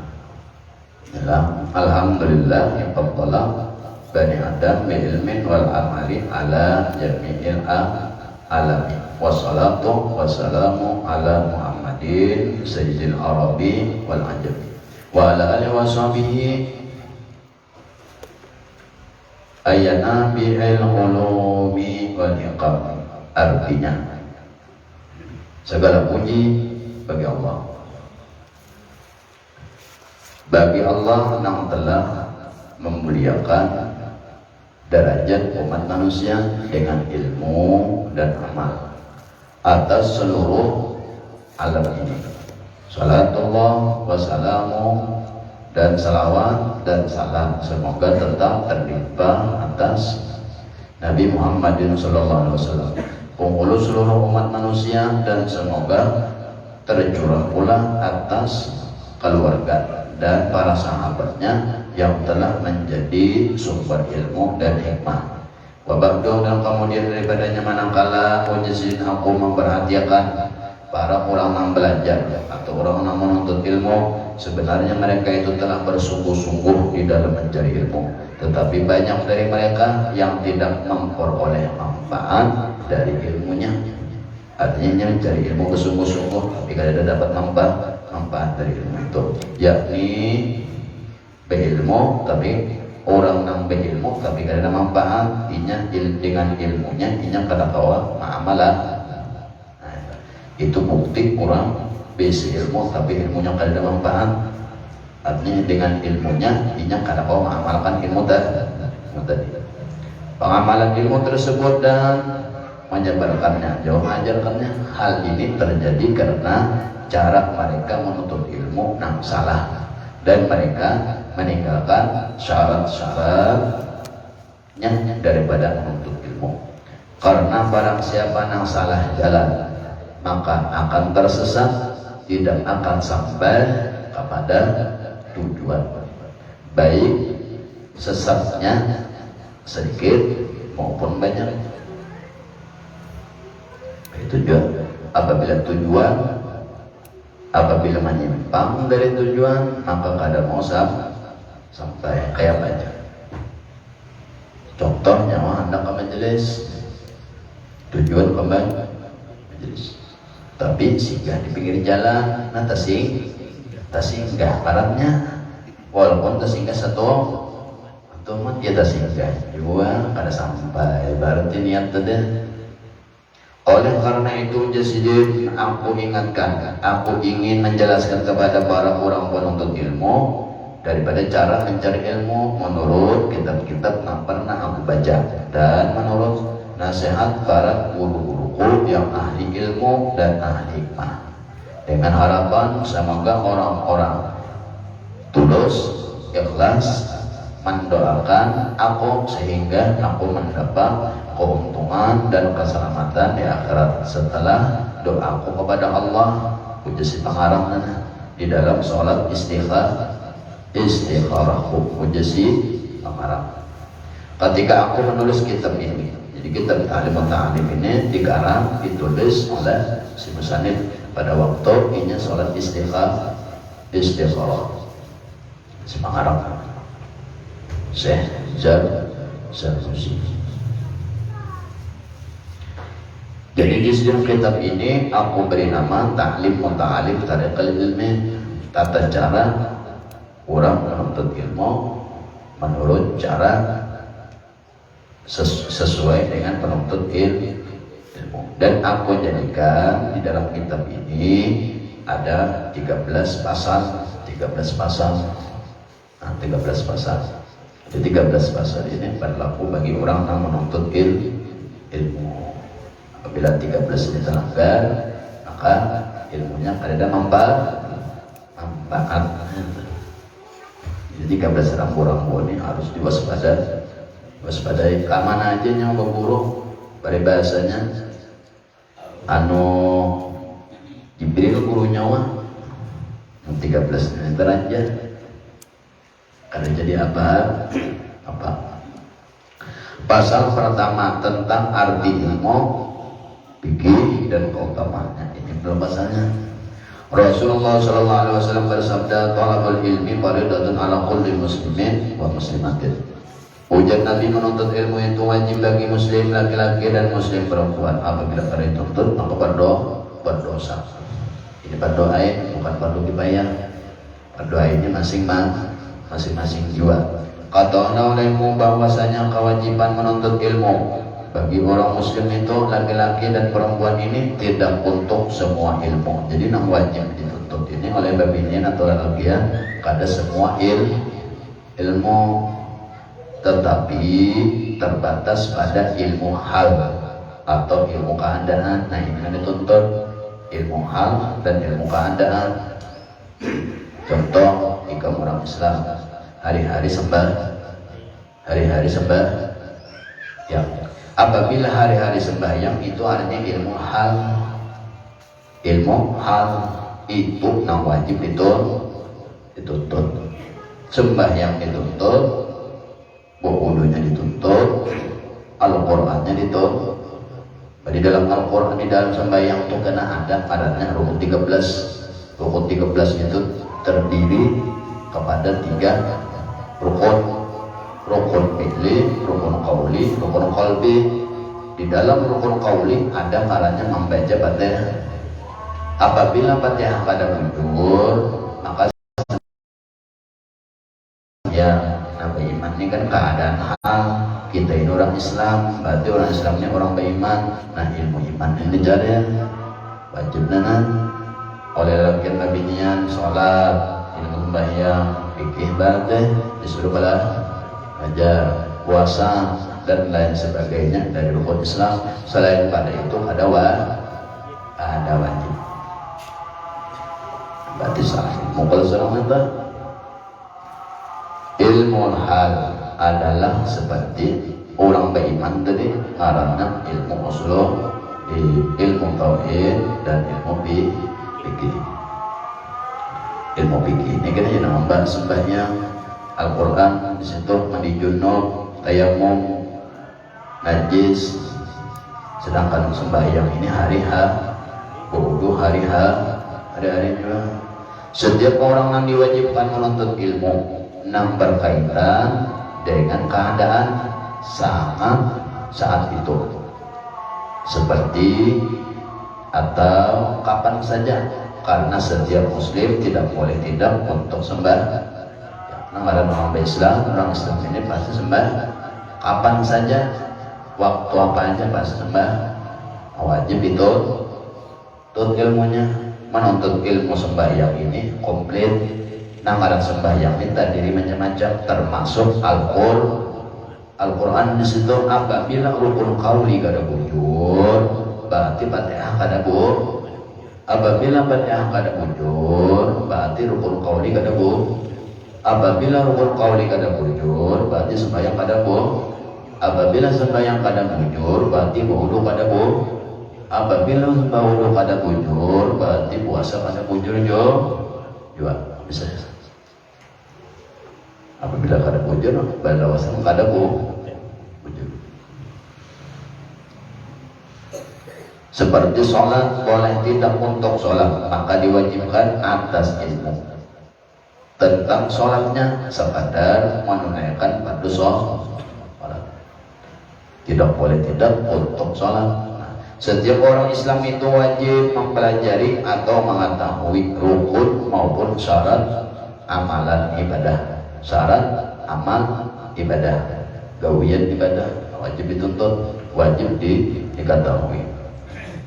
Alhamdulillah yang faddala Bani Adam bil ilmin wal amali ala jami'il alamin. Wassalatu wassalamu ala Muhammadin sayyidil arabi wal ajami wa ala alihi wa sahbihi ayana bi'il ulumi wal iqam. Artinya segala puji bagi Allah, yang telah memuliakan derajat umat manusia dengan ilmu dan amal atas seluruh alam ini. Salatullah wassalamu, dan salawat dan salam semoga tetap terlimpah atas Nabi Muhammadin sallallahu alaihi wasallam, penghulu seluruh umat manusia, dan semoga tercurah pula atas keluarga dan para sahabatnya yang telah menjadi sumber ilmu dan hikmah. Wabakdo, dan kemudian daripadanya manakala wajizin aku memperhatikan para orang yang belajar atau orang yang menuntut ilmu, sebenarnya mereka itu telah bersungguh-sungguh di dalam mencari ilmu, tetapi banyak dari mereka yang tidak memperoleh manfaat dari ilmunya. Artinya mencari ilmu bersungguh-sungguh tapi tidak dapat manfaat dari ilmu itu, yakni berilmu tapi orang yang berilmu tapi tidak ada manfaat dengan ilmunya inya kada kawa amalan. Itu bukti orang besi ilmu tapi ilmunya kada ada manfaat. Artinya dengan ilmunya inya kada kawa mengamalkan ilmu tadi. Pengamalan ilmu tersebut dan menyebarkannya, jauh mengajarkannya. Hal ini terjadi karena cara mereka menuntut ilmu yang salah, dan mereka meninggalkan syarat-syaratnya daripada menuntut ilmu. Karena barang siapa yang salah jalan, maka akan tersesat, tidak akan sampai kepada tujuan, baik sesatnya sedikit maupun banyak. Apabila menyimpang dari tujuan, maka kada mau sampai kayak aja. Contohnya hendak ke majelis tujuan kembali majelis. Tapi singgah di pinggir jalan, nah tasinggah baratnya, walaupun tasinggah satu teman dia tasinggah juga kada sampai, berarti niat tadi. Oleh karena itu Jasidin, aku ingatkan, aku ingin menjelaskan kepada para orang penuntut ilmu daripada cara mencari ilmu menurut kitab-kitab yang pernah aku baca dan menurut nasihat para guru-guruku yang ahli ilmu dan ahli hikmah, dengan harapan semoga orang-orang tulus ikhlas mendoakan aku sehingga aku mendapat keuntungan dan keselamatan di akhirat setelah doaku kepada Allah. Puji si pengarang di dalam sholat istikharah puji si pengarang. Ketika aku menulis kitab ini, jadi kitab Ta'lim Ta'lim ini dikarang ditulis oleh si musannif pada waktu ini sholat istikharah si pengarang Syekh Zarnusi. Jadi di dalam kitab ini aku beri nama Ta'lim Ta'lim Tariqal Ilmi, tata cara orang menuntut ilmu menurut cara sesuai dengan penuntut ilmu. Dan aku jadikan di dalam kitab ini ada 13 pasal. Nah, 13 pasal. Jadi 13 pasal ini berlaku bagi orang yang menuntut ilmu. Apabila 13 ini terlanggar, maka ilmunya ada manfaat. Jadi 13 rambu-rambu ini harus diwaspadai. Kamana aja yang berguru pada bahasanya diberi ke guru nyawa 13 ini aja. Karena jadi apa? Pasal pertama tentang arti ilmu, fikih dan keutamanya. Ini belum pasalnya. Rasulullah SAW bersabda, "Thalabul ilmi fardhatun 'ala kulli muslimin wa muslimatin." Ujar Nabi, menuntut ilmu itu wajib bagi muslim laki-laki dan muslim perempuan. Apabila kalian tuntut, maka berdosa. Ini fardu ain, bukan fardu kifayah. Fardu ainnya masing-masing jiwa. Kata ulama bahwasanya kewajiban menuntut ilmu bagi orang muslim itu laki-laki dan perempuan ini tidak untuk semua ilmu. Jadi yang wajib dituntut ini oleh babinin atau laki kada semua ilmu, tetapi terbatas pada ilmu hal atau ilmu keadaan. Nah ini yang dituntut, ilmu hal dan ilmu keadaan. Contoh, jika orang Islam hari-hari sembah ya, apabila hari-hari sembahyang itu artinya ilmu hal itu yang wajib dituntut. Sembahyang dituntut, wudunya dituntut, Al-Qur'annya dituntut. Di dalam Al-Qur'an, di dalam sembahyang itu kena ada padatnya rukun 13. Rukun 13 itu terdiri kepada 3 rukun fi'li, rukun qauli, rukun qalbi. Di dalam rukun qauli ada kalanya membaca Fatihah. Apabila Fatihah pada mundur, maka ya nabi iman ini kan keadaan hal. Kita ini orang Islam, berarti orang Islamnya orang beriman. Nah ilmu iman ini jadi wajibnya oleh laki nabinya sholat, ilmu sembahyang, fikih batin disuruh belajar, puasa dan lain sebagainya dari rukun Islam. Selain pada itu ada wajib. Berarti salah mukul seorang itu ilmu hal adalah seperti orang beriman tadi karena ilmu usul, ilmu tauhid dan ilmu fikih. Ilmu fikih ini kan yang membahas sembahyang, Al-Quran di situ mandi junub, tayamum, najis. Sedangkan sembahyang ini hari-H, wudu hari-hari juga. Setiap orang yang diwajibkan menuntut ilmu yang berkaitan dengan keadaan sama saat itu. seperti atau kapan saja, karena setiap muslim tidak boleh tidak untuk sembah. Nah, ada orang Islam ini pasti sembah kapan saja, waktu apa aja pasti sembah. Wajib itu tut ilmunya, menuntut ilmu sembahyang ini komplit. Nah, ada sembahyang ini terdiri macam-macam, termasuk Al-Quran di situ. Apabila rukun qauli kada bujur, berarti Fatihah kada bu. Apabila Fatihah kada bujur, berarti rukun qauli kada bu. Apabila rukun qauli kada bujur, berarti sembahyang kada bu. Apabila sembahyang kada bujur, berarti wudu kada bu. Apabila wudu kada bujur, berarti puasa kada bujur juga bisa. Apabila kada bujur, puasa kada bujur. Seperti sholat boleh tidak untuk sholat, maka diwajibkan atas ilmu tentang sholatnya sekadar menunaikan fardu sholat. Tidak boleh tidak untuk sholat. Setiap orang Islam itu wajib mempelajari atau mengetahui rukun maupun syarat amalan ibadah. Syarat amal ibadah, gawian ibadah wajib dituntut, wajib diketahui.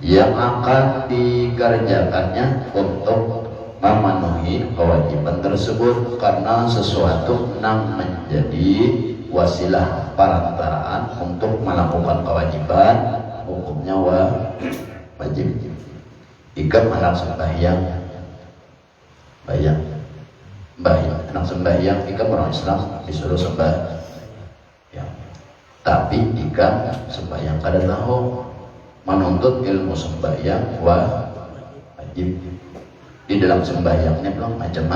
Yang akan dikerjakannya untuk memenuhi kewajiban tersebut, karena sesuatu yang menjadi wasilah perantaraan untuk melakukan kewajiban, hukumnya wajib. Jika anak sembahyang, anak sembahyang, jika orang Islam disuruh sembahyang. Tapi jika sembahyang kada tahu, menuntut ilmu sembahyang wajib. Di dalam sembahyangnya belum macam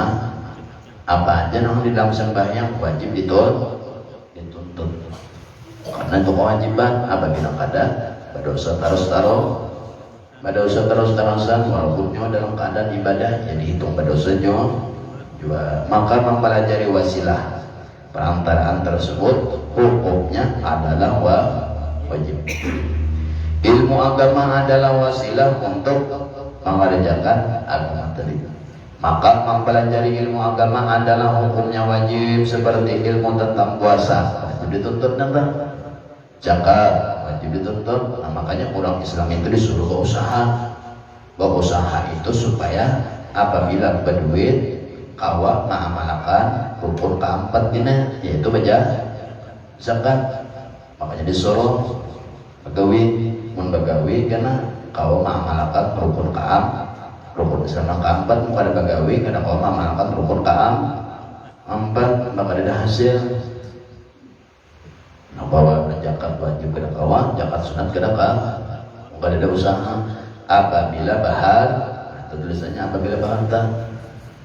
apa aja di dalam sembahyang wajib dituntut. Karena itu kewajiban. Apabila kada berdosa terus-terusan walaupun dalam keadaan ibadah, jadi hitung berdosa juga. Maka mempelajari wasilah perantaraan tersebut hukumnya adalah wajib. Ilmu agama adalah wasilah untuk mengerjakan agama tadi. Maka mempelajari ilmu agama adalah hukumnya wajib, seperti ilmu tentang puasa wajib dituntut, tentang zakat wajib dituntut. Nah, makanya orang Islam itu disuruh berusaha itu supaya apabila berduit kawa mengamalkan rukun keempat ini, yaitu zakat. Makanya disuruh begawi karena kau mengamalkan rukun Islam keempat, pada begawi karena kau mengamalkan rukun keempat, maka ada hasil. Nah, bahwa zakat wajib kena kawan, zakat sunat kena maka ada usaha. Apabila bahar, atau tulisannya apabila bahar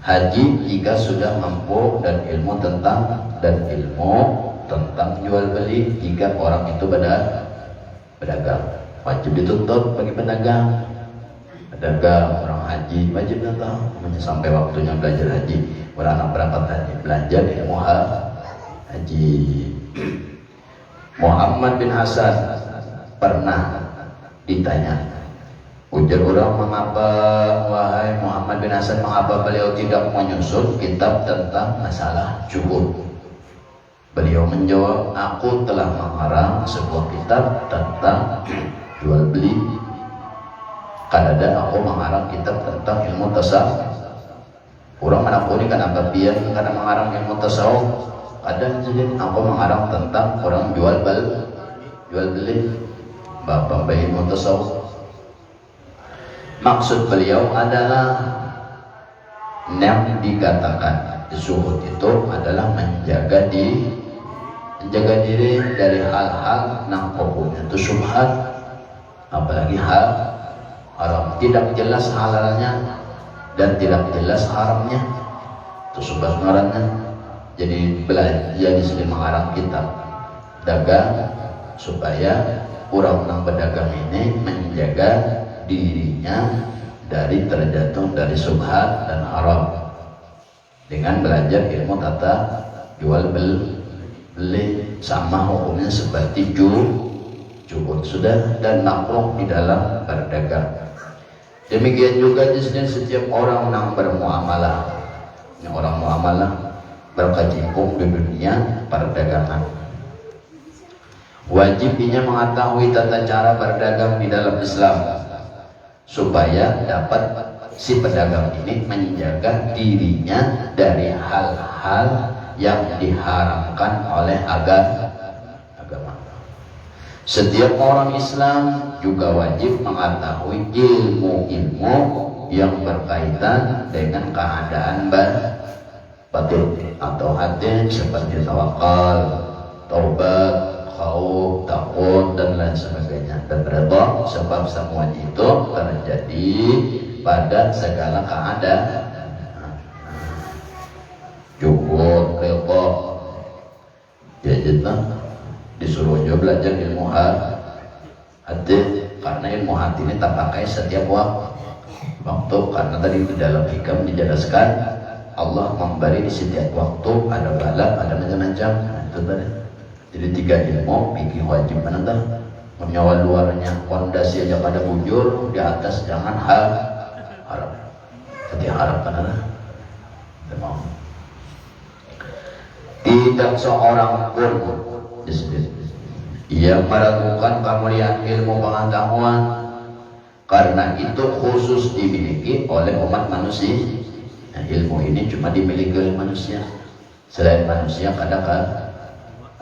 haji jika sudah mampu dan ilmu tentang jual beli, jika orang itu pedagang wajib dituntut bagi pedagang orang haji wajib datang sampai waktunya belajar haji. Orang anak berangkat haji belajar ilmu haji. Muhammad bin Hasan pernah ditanya, ujar orang, mengapa wahai Muhammad bin Hasan, mengapa beliau tidak menyusun kitab tentang masalah zuhud? Beliau menjawab, aku telah mengarang sebuah kitab tentang jual beli. Kadada aku mengarang kitab tentang ilmu tasawuf. Orang menakuni kenapa biar karena mengarang ilmu tasawuf. Kadang jadi aku mengarang tentang orang jual beli, bapak bayi ilmu tasawuf. Maksud beliau adalah yang dikatakan zuhud itu adalah menjaga diri dari hal-hal yang hukumnya itu syubhat, apalagi hal haram, tidak jelas halalnya dan tidak jelas haramnya, itu sebenarnya. Jadi belajar di sini mengarang kitab dagang supaya orang pedagang ini menjaga dirinya dari terjatuh dari syubhat dan haram dengan belajar ilmu tata jual beli, sama hukumnya seperti cukup sudah, dan makruh di dalam berdagang. Demikian juga jenisnya setiap orang yang bermuamalah, yang orang muamalah berkecimpung di dunia perdagangan, wajibnya mengetahui tata cara berdagang di dalam Islam supaya dapat si pedagang ini menjaga dirinya dari hal-hal yang diharamkan oleh agama. Setiap orang Islam juga wajib mengetahui ilmu-ilmu yang berkaitan dengan keadaan batin atau hati, seperti tawakal, taubat, khauf, takut, dan lain sebagainya, dan redha, sebab semuanya itu terjadi pada segala keadaan. Cukup redha ya jadilah disuruh juga belajar ilmu hati, karena ilmu hati ini tak pakai setiap waktu, karena tadi di dalam hikam dijelaskan Allah memberi di setiap waktu ada balak, ada macam-macam. Itu tadi. Jadi 3 ilmu bikin wajib menentang menyawa luarnya, fondasi aja pada bujur, di atas jangan harap. Jadi harap karena tidak seorang pun yang meragukan kemuliaan ilmu pengetahuan, karena itu khusus dimiliki oleh umat manusia. Nah, ilmu ini cuma dimiliki oleh manusia. Selain manusia ada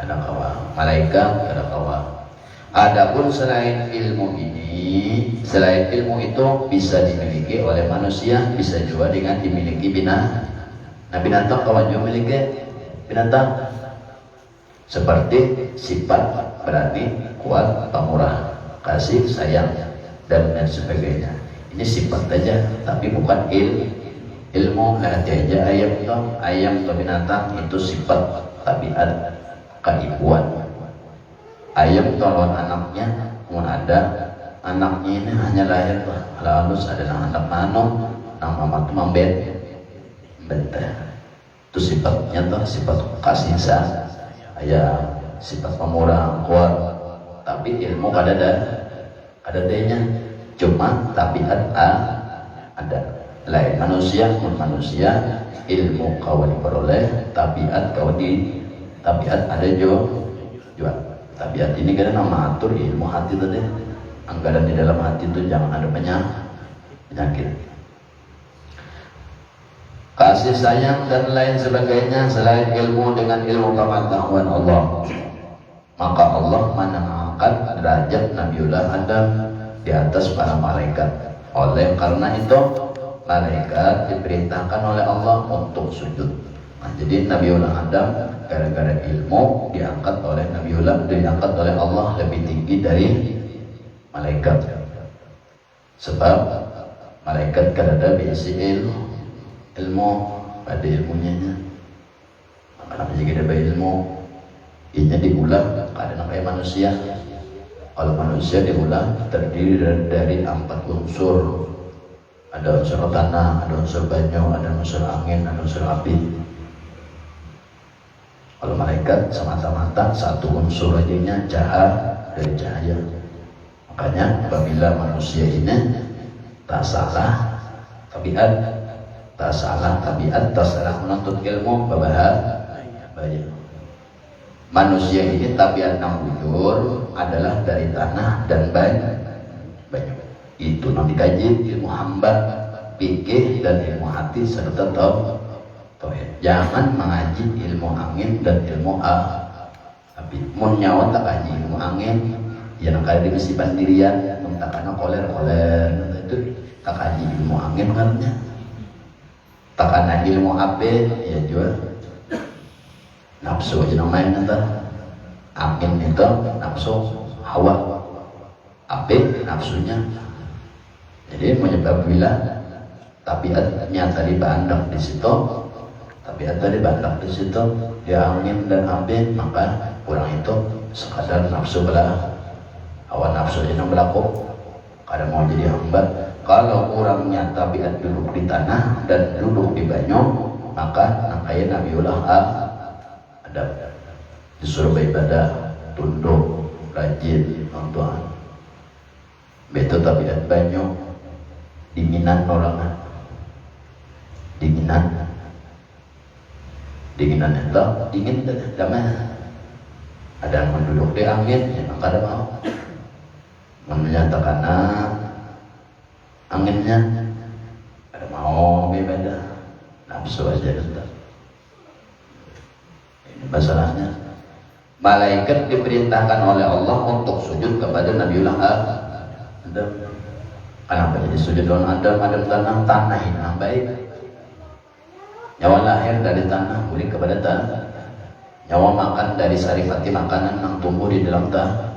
kawa malaikat, ada kawa. Adapun selain ilmu ini, selain ilmu itu bisa dimiliki oleh manusia, bisa juga dengan dimiliki binatang. Nah, binatang kawan juga memiliki binatang, seperti sifat berani, kuat, pemurah, kasih, sayang, dan lain sebagainya. Ini sifat saja, tapi bukan ilmu. Nanti aja ayam atau binatang itu sifat tabiat keibuan. Ayam kalau anaknya, mau ada anaknya ini hanya lahir halus, ada anak mano, nama matu membet, itu sifatnya tuh sifat kasih sayang, sifat pemurah, kuat. Tapi ilmu ada danya, cuma tabiat ada. Lain manusia, ilmu kau diperoleh, tabiat kau tabiat ada juga. Tabiat ini kan nama atur ilmu hati tadi. Anggaran di dalam hati itu jangan ada penyakit, kasih sayang dan lain sebagainya selain ilmu dengan ilmu pengetahuan Allah. Maka Allah mengangkat derajat Nabiullah Adam di atas para malaikat. Oleh karena itu malaikat diperintahkan oleh Allah untuk sujud. Nah, jadi Nabiullah Adam gara-gara ilmu diangkat oleh Allah lebih tinggi dari malaikat. Sebab malaikat kada biasa ilmu pada ilmunya. Maka jika ada ilmu ini diulang kadang kayak manusia. Kalau manusia diulang terdiri dari 4 unsur. Ada unsur tanah, ada unsur banyu, ada unsur angin, ada unsur api. Kalau malaikat semata-mata 1 unsur aja dari cahaya. Makanya apabila manusia ini tak salah tabiat, tak salah menuntut ilmu bahaya. Manusia ini tabiat yang bujur adalah dari tanah dan banyu. Itu nanti kaji ilmu hamba, fikih dan ilmu hati serta tauhid. Jangan mengaji ilmu angin dan ilmu api. Mun nyawa tak kaji ilmu angin, yang kali di misi bandirian, takana koler itu tak kaji ilmu angin kan ya. Takana ilmu api ya juga nafsu aja namanya nanti. Angin itu nafsu hawa, api nafsunya. Jadi menyebab bila tabiatnya tadi bandak di situ, dia angin dan api, maka kurang itu sekadar nafsu belah, hawa nafsu yang berlaku. Kadang mau jadi hamba. Kalau orangnya tabiat duduk di tanah dan duduk di banyu, maka nakaya Nabiullah ada disuruh beribadah, tunduk, rajin nonton betul tapi banyak dinginan orang dinginan itu dingin damai ada yang menduduk di angin yang kada mau menyatakan anginnya ada mau beda nafsu aja itu. Ini masalahnya malaikat diperintahkan oleh Allah untuk sujud kepada Nabiullah Adam. Kenapa jadi sujud dengan Adam tanah ini yang baik. Nyawa lahir dari tanah, balik kepada tanah. Nyawa makan dari sarifati makanan yang tumbuh di dalam tanah.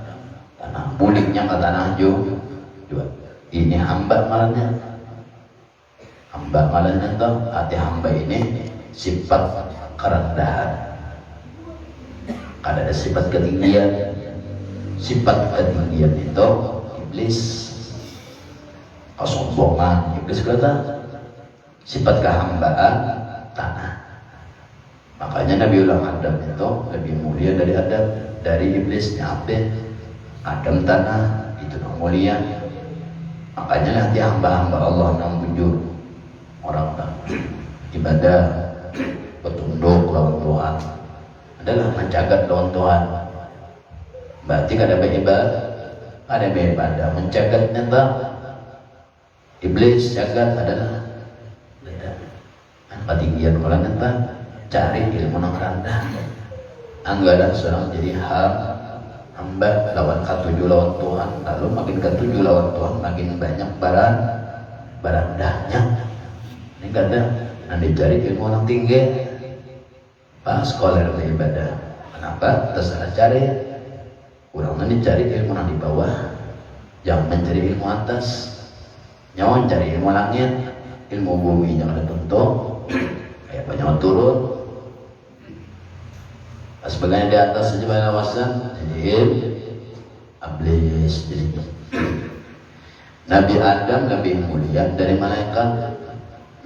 Buliknya ke tanah juga. Ini hamba malahnya. Hamba malahnya itu hati hamba ini sifat kerendahan. Kada ada sifat ketinggian. Sifat ketinggian itu iblis. Kesombongan iblis kata sifat kehambaan tanah. Makanya Nabiullah Adam itu lebih mulia dari Adam, dari iblisnya Adam tanah itu yang mulia. Makanya nanti hamba-hamba Allah yang bujur orang ibadah bertunduk lawan Tuhan adalah menjagat lawan Tuhan. Berarti kada beribadah, menjagatnya tak iblis jagat adalah ketinggian kalau nanti cari ilmu yang rendah anggaran seorang jadi hamba lawan ketujuh lawan Tuhan, lalu makin ketujuh lawan Tuhan makin banyak barandahnya. Ini kata nanti cari ilmu yang tinggi pas sekolah beribadah. Kenapa? Terserah cari kurang nanti cari ilmu yang di bawah, jangan mencari ilmu atas. Nyawa cari ilmu langit, ilmu bumi yang ada tentu kayak banyak turun sebagian di atas saja banyak wawasan jadi iblis. Jadi Nabi Adam lebih mulia dari malaikat,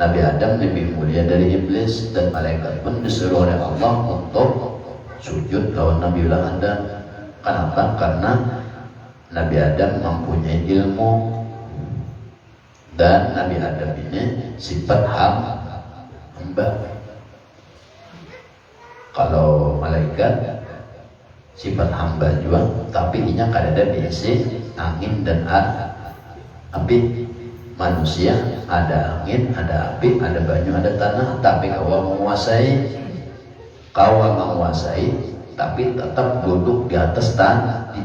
Nabi Adam lebih mulia dari iblis, dan malaikat pun disuruh oleh Allah untuk sujud lawan Nabiullah Adam. Kenapa? Karena Nabi Adam mempunyai ilmu, dan Nabi Adam ini sifat hamba. Kalau malaikat sifat hamba juga, tapi inya kada ada biasa angin dan api. Manusia ada angin, ada api, ada banyu, ada tanah, tapi kau menguasai, tapi tetap duduk di atas di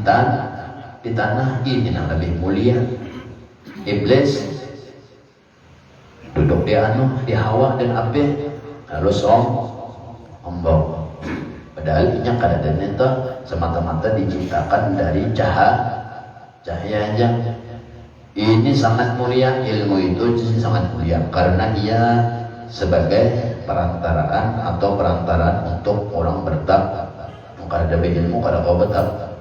tanah. Ini yang lebih mulia. Iblis duduk di hawa dan api, lalu sombong. Padahal ini kada ada itu semata-mata diciptakan dari cahaya aja. Ini sangat mulia, ilmu itu sangat mulia karena ia sebagai perantaraan untuk orang bertakwa. Kada ada ilmu kada kau bertakwa.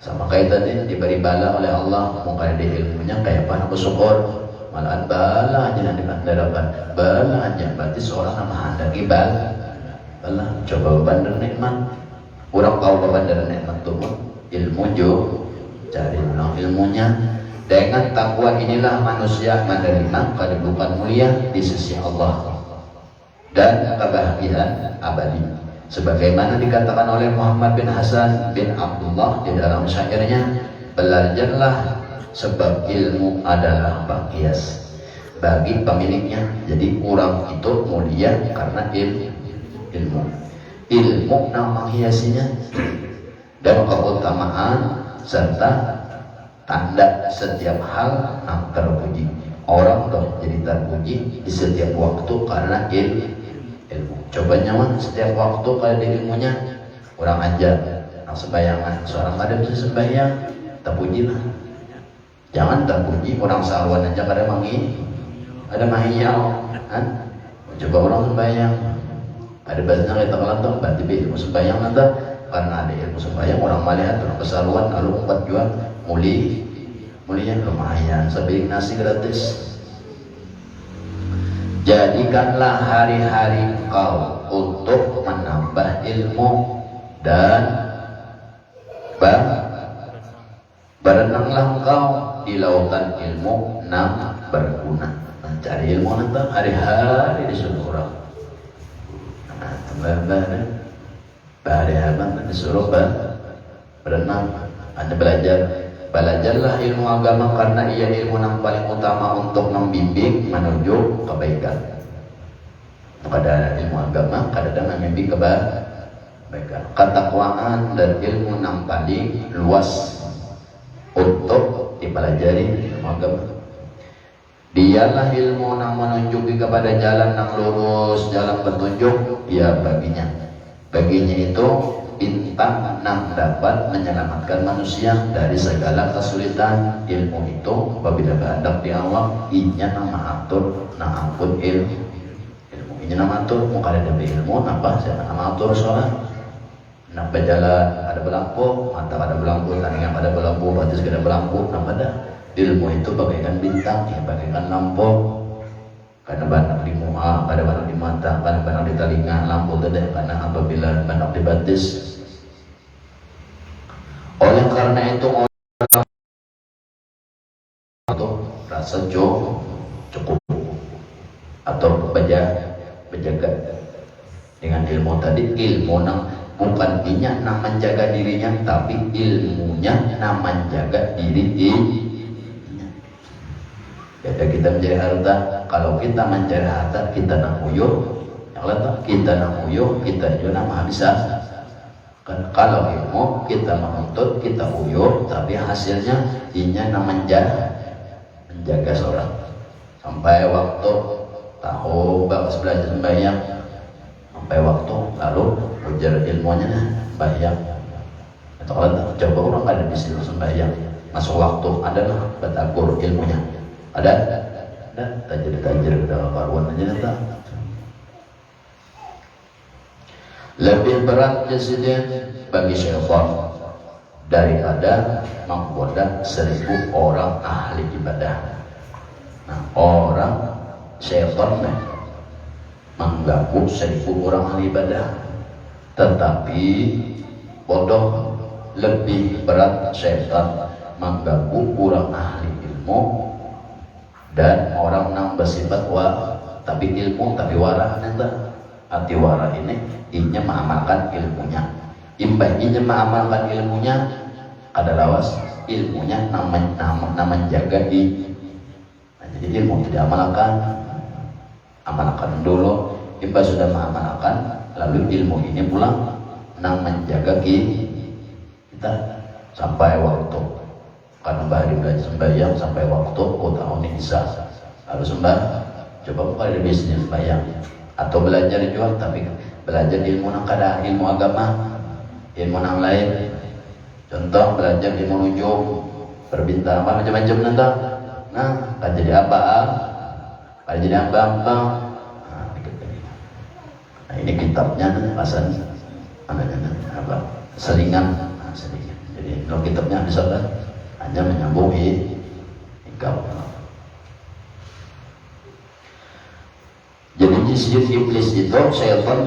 Sama kayak tadi diberi bala oleh Allah, mau kada ada ilmunya kayak apa bersyukur. Malahan bala aja nanti dikandarakan, bala aja berarti seorang nama handaki bala. Coba bandar nikmat, orang tahu bandar nikmat tuh ilmu cari ulang ilmunya. Dengan takwa inilah manusia menerima kedudukan mulia di sisi Allah dan kebahagiaan abadi. Sebagaimana dikatakan oleh Muhammad bin Hasan bin Abdullah di dalam syairnya, belajarlah sebab ilmu adalah bakias bagi pemiliknya. Jadi orang itu mulia karena ilmu yang menghiasinya, dan keutamaan serta tanda setiap hal yang terpuji. Orang tuh jadi terpuji di setiap waktu karena ilmu. Coba nyaman setiap waktu kalau di ilmunya orang ajar yang sembayangan, seorang ada bisa sembayang terpuji lah. Jangan terpuji orang sarwan aja kada ada mahiyau kan. Coba orang sembayang ada bahasanya kita kelantung berarti ilmu sembahyang nanti karena ada ilmu sembahyang orang melihat orang kesaluan lalu empat jual mulia lumayan sepiring nasi gratis. Jadikanlah hari-hari kau untuk menambah ilmu dan Berenanglah engkau di lautan ilmu nam berguna. Mencari ilmu nanti hari-hari disuruh orang. Bahari-hari disuruh berenang. Anda belajarlah ilmu agama karena ia ilmu yang paling utama untuk membimbing menuju kebaikan. Pada ilmu agama kadang-kadang membimbing kebaikan. Ketakwaan dan ilmu yang paling luas untuk dipelajari ilmu agama. Dialah ilmu yang menunjuki kepada jalan yang lurus, jalan petunjuk. Ya baginya itu bintang yang dapat menyelamatkan manusia dari segala kesulitan. Ilmu itu apabila badak di awal inya nama atur na ampun ilmu inya nama atur muka ada ilmu apa saya nama atur soalnya nak berjalan ada belangko mata ada belangko tandingan pada belangko batis ada belangko nama ada ilmu itu bagaikan bintang ya bagaikan lampu. Karena banyak di muka, pada banyak di mata, pada banyak di telinga, lampu tidak. Karena apabila banyak di batis. Oleh karena itu orang itu rasa cukup atau berjaga dengan ilmu tadi. Ilmu nang bukan inya nang menjaga dirinya, tapi ilmunya nang menjaga diri. Jadi kita mencari harta. Kalau kita mencari harta, kita nak uyuh. Yang lain kita nak uyuh, kita juga nak bisa. Kan kalau ilmu kita menuntut, kita uyuh, tapi hasilnya inya nak menjaga seorang sampai waktu tahu bagus belajar sembahyang sampai waktu lalu ujar ilmunya sembahyang. Atau kalau coba orang ada di sini sembahyang masuk waktu adalah betakur ilmunya. Ada tajir dalam karuan aja nanti. Lebih berat presiden bagi syaitan daripada menggoda 1000 orang ahli ibadah. Nah, orang syaitan mengganggu 1000 orang ahli ibadah, tetapi bodoh lebih berat syaitan mengganggu orang ahli ilmu dan orang yang bersifat tapi ilmu tapi wara nanti. Arti wara ini inya mengamalkan ilmunya. Inya mengamalkan ilmunya ada lawas ilmunya nama menjaga di. Nah, jadi ilmu tidak amalkan dulu. Imba sudah mengamalkan lalu ilmu ini pulang nang menjaga kita sampai waktu. Karena bahari belajar sembahyang sampai waktu kau tahu ini bisa harus coba buka di bisnis sembahyang atau belajar juga tapi belajar ilmu nang kada ilmu agama ilmu nang lain. Contoh belajar ilmu nujum berbintang apa macam-macam nanti. Nah kan jadi apa kan jadi apa. Nah ini kitabnya pasan apa selingan jadi kalau kitabnya bisa kan hanya menyambung hingga. Jadi sifat iblis itu setan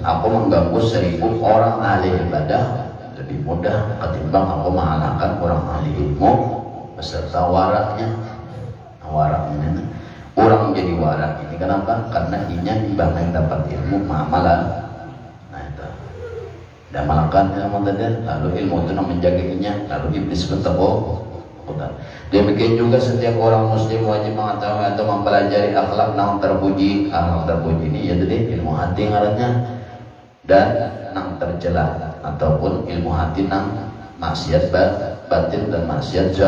aku mengganggu 1000 orang ahli ibadah lebih mudah ketimbang aku mengalahkan orang ahli ilmu beserta waraknya. Orang jadi warak ini kenapa? Karena inya yang dapat ilmu amalan. Nah itu dan malakan ilmu tadi lalu ilmu itu menjaganya lalu iblis bertemu. Demikian juga setiap orang muslim wajib mengetahui atau mempelajari akhlak nang terpuji. Akhlak terpuji ini ya tadi ilmu hati ngarannya dan nang tercela ataupun ilmu hati nang maksiat batin dan maksiat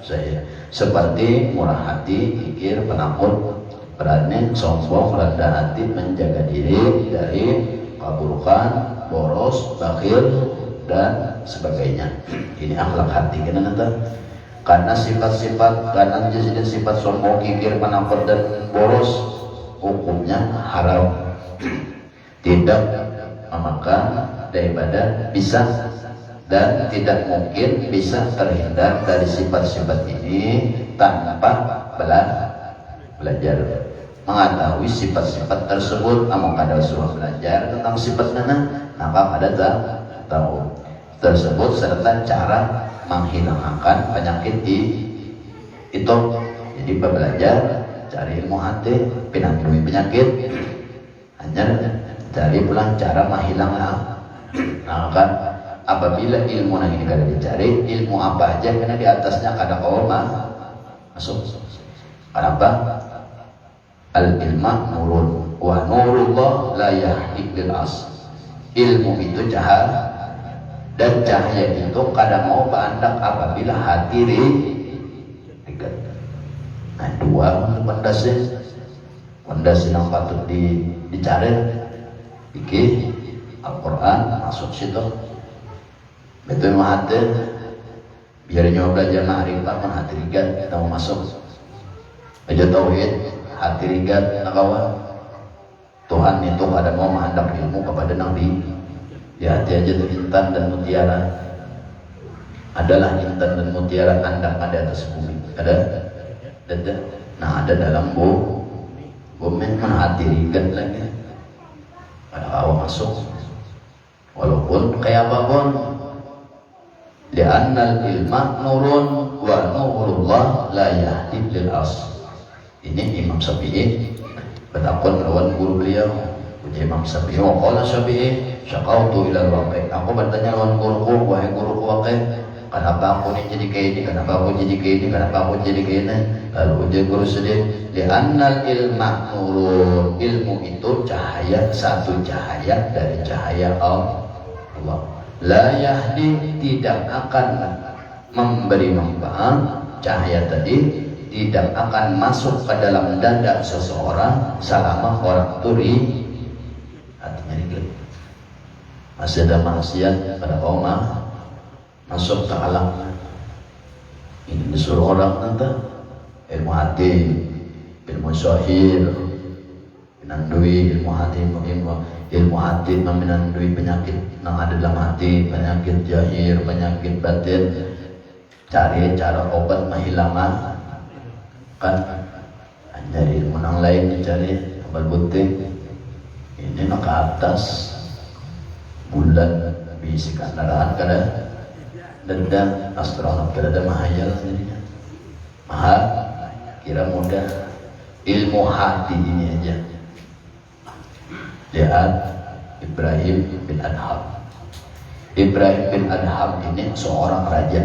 zahir seperti murah hati, kikir, penakut, berani, sombong, rendah hati, menjaga diri dari keburukan, boros, bakhil dan sebagainya. Ini akhlak hati kan nanti. Karena sifat-sifat karena jadi sifat sombong, kikir, penakut dan boros hukumnya haram. Tidak memakan daripada bisa dan tidak mungkin bisa terhindar dari sifat-sifat ini tanpa belajar mengetahui sifat-sifat tersebut. Namun kada suruh belajar tentang sifat mana maka kada tahu. tersebut serta cara menghilangkan penyakit itu. Jadi belajar cari ilmu hati, pinangdui penyakit, hanya cari pulang cara menghilangkan. Nah kan apabila ilmu yang ini kada dicari, ilmu apa aja karena di atasnya kada kau masuk. Kenapa? Al ilma nurun wa nurullah la yahdi lil as. Ilmu itu cahaya, dan cahaya itu kadang mau berandak apabila hati rigat. Nah dua pondasi yang patut dicari, pikir Al-Quran masuk situ, betul hati, biar nyoba belajar ma'rifah kan hati rigat kita mau masuk. Aja tauhid hati rigat nakawan. Tuhan itu pada mau menghendak ilmu kepada Nabi. Di hati aja tuh intan dan mutiara. Adalah intan dan mutiara andang ada atas bumi. Ada? Nah ada dalam bumi mana hati rigat lagi. Pada awal masuk. Walaupun kayak apapun. Li'annal ilma nurun wa nurullah la yahdi lil as. Ini Imam Syafi'i bertakun melawan guru beliau, uji Imam Syafi'i. Qala Syafi'i syaqautu ila al-waqi'. Aku bertanya lawan guruku, wahai guruku waqi', kenapa aku ini jadi kayak ini, kenapa aku jadi kayak ini, kenapa aku jadi kayak ini? Lalu uji guru sedih, li'annal ilma nurun. Ilmu itu cahaya, satu cahaya dari cahaya Allah. La yahdi, tidak akan memberi manfaat. Cahaya tadi tidak akan masuk ke dalam dada seseorang selama orang turi hatinya rigat. Masih ada maksiat pada kaum masuk ke alam. Ini disuruh orang nanti ilmu hati, ilmu syahir, menandui ilmu hati, ilmu hati menandui penyakit yang ada dalam hati, penyakit jahir, penyakit batin. Cari cara obat menghilangkan kan, jadi ilmu yang lain dicari obat butik. Ini nak ke atas bulan bisikan narahan kada denda astronot kada ada mahayal jadinya mahal kira mudah. Ilmu hati ini aja. Lihat Ibrahim bin Adham. Ibrahim bin Adham ini seorang raja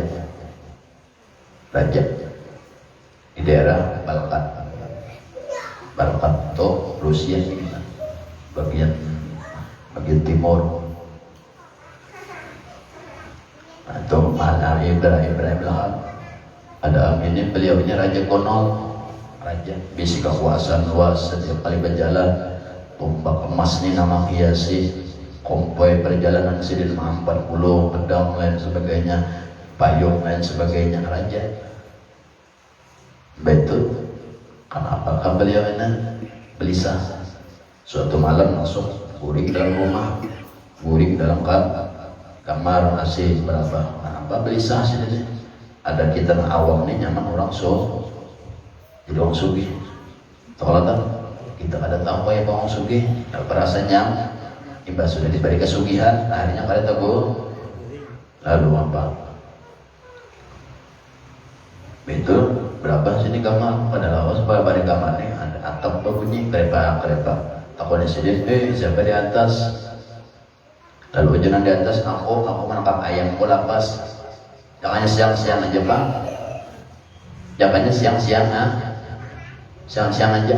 di daerah Balkan. Balkan itu Rusia, bagian timur. Atau mana Ibrahim Adham ini beliau ini raja konol, raja bisi kekuasaan luas. Setiap kali berjalan tombak emas ini nama kiasi, konvoy perjalanan sidin 40, pedang lain sebagainya, payung lain sebagainya, raja. Betul. Kenapa beliau ini gelisah? Suatu malam masuk guring dalam rumah, guring dalam kamar AC berapa? Kenapa gelisah sini? Ada kita awam nih nyaman orang jadi orang sugih. Tolong kita ada tahu ya orang sugih, perasaannya imbas sudah diberi kesugihan, akhirnya kada tahu. Lalu apa? Betul. Berapa sini kamar? Pada lawas pada kamar nih ada atap bunyi kereta. Takutnya sedih, siapa di atas? Lalu jangan di atas, aku menangkap ayam, aku lapas. Jangannya siang-siang aja bang. Jangannya siang-siang siang-siang aja.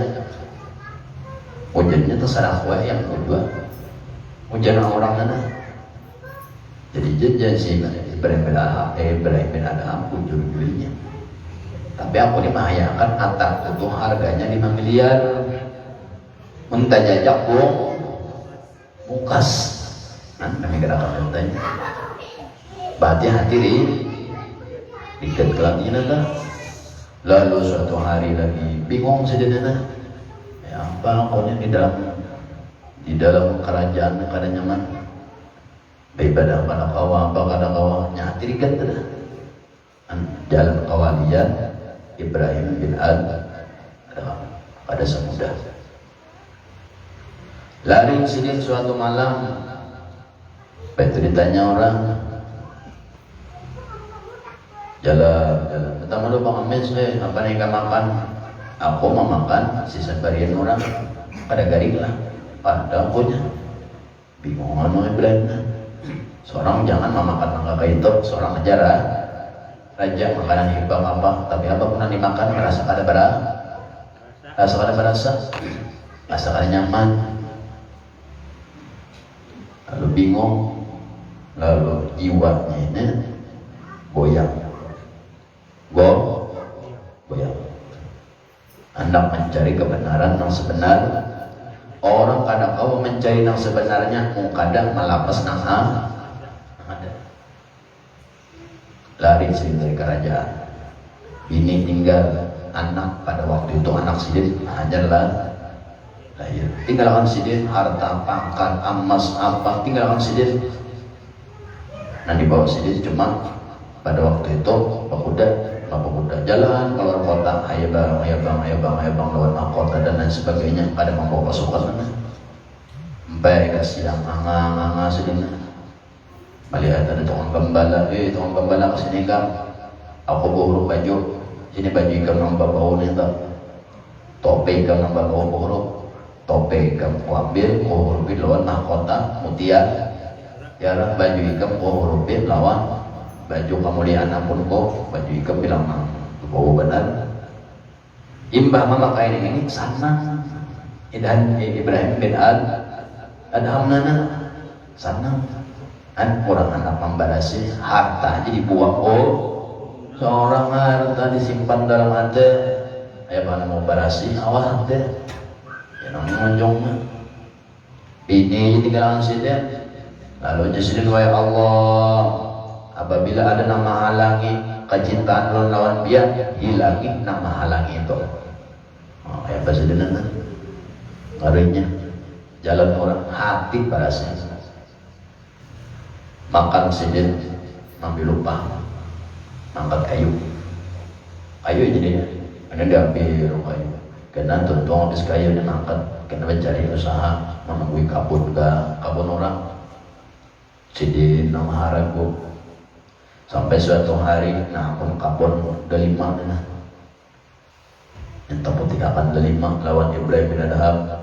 Hujannya terserah kue yang kedua. Hujan orang mana? Jadi jajan sih Ibrahim bin Adham ujur-ujurnya. Tapi aku dimahayakan atak itu harganya 5 miliar. Mentah jajak mukas. Kami gerakan mentanya. Berarti hati diket kelamnya nata. Lalu suatu hari lagi bingung saja. Ya apa pokoknya di dalam kerajaan kada nyaman. Beribadah pada kawa apa kada kawa hati diket dah. Jalan kawalian Ibrahim bin Adham pada semudah. Lari sini suatu malam, betul ditanya orang, jalan. Pertama lu Bang Amis, apa nih kamu makan? Aku mau makan sisa barian orang, ada garing lah, ada punya. Bingungan mau Ibrahim. Seorang jangan memakan mangga itu, seorang ajar raja makanan hibang apa, tapi apa pernah dimakan merasa kada rasa kada nyaman, lalu bingung, lalu jiwanya ini goyang. Hendak mencari kebenaran yang sebenar. Orang kadang kau mencari yang sebenarnya, kadang melapas nang ada. Lari sering dari kerajaan. Bini tinggal, anak pada waktu itu anak sidin hajarlah lahir. Tinggalkan sidin, harta, pangkat, emas apa, tinggalkan sidin. Nah dibawa sidin cuma pada waktu itu Bapak jalan keluar kota, ayo bang lawan mahkota dan lain sebagainya, kada membawa pasukan mana. Baik siang nganga sedina. Melihat ada tukang gembala kesini kam. Aku buruk baju, sini baju ikam nambah bau nih tak. Tope ikam nambah bau buruk. Tope ikam ku ambil, ku hurufin lawan mahkota mutia. Jarang baju ikam ku hurufin lawan baju kemuliaan pun kok baju ikam bilang bau benar. Imbah mama kain ini sana dan Ibrahim bin Adhamnana sana kan orang anak membarasi harta aja dibuang. Seorang harta disimpan dalam hati, ayah mana mau barasi awas hati ya namanya menjongnya ini tinggalan sidin. Lalu jadi wahai Allah, apabila ada nama halangi kecintaan lawan dia, hilangi nama halangi itu. Ya bahasa dengan ngarinya jalan orang hati parasnya. Makan sidin ambil lupa, angkat kayu jadi ini diambil kayu. Karena tuntung habis kayu dan angkat, kena mencari usaha menunggu kabut orang. Sidin nama haragu sampai suatu hari, nah pun kabun delima nah. Entah putih akan delima lawan Ibrahim bin Adham.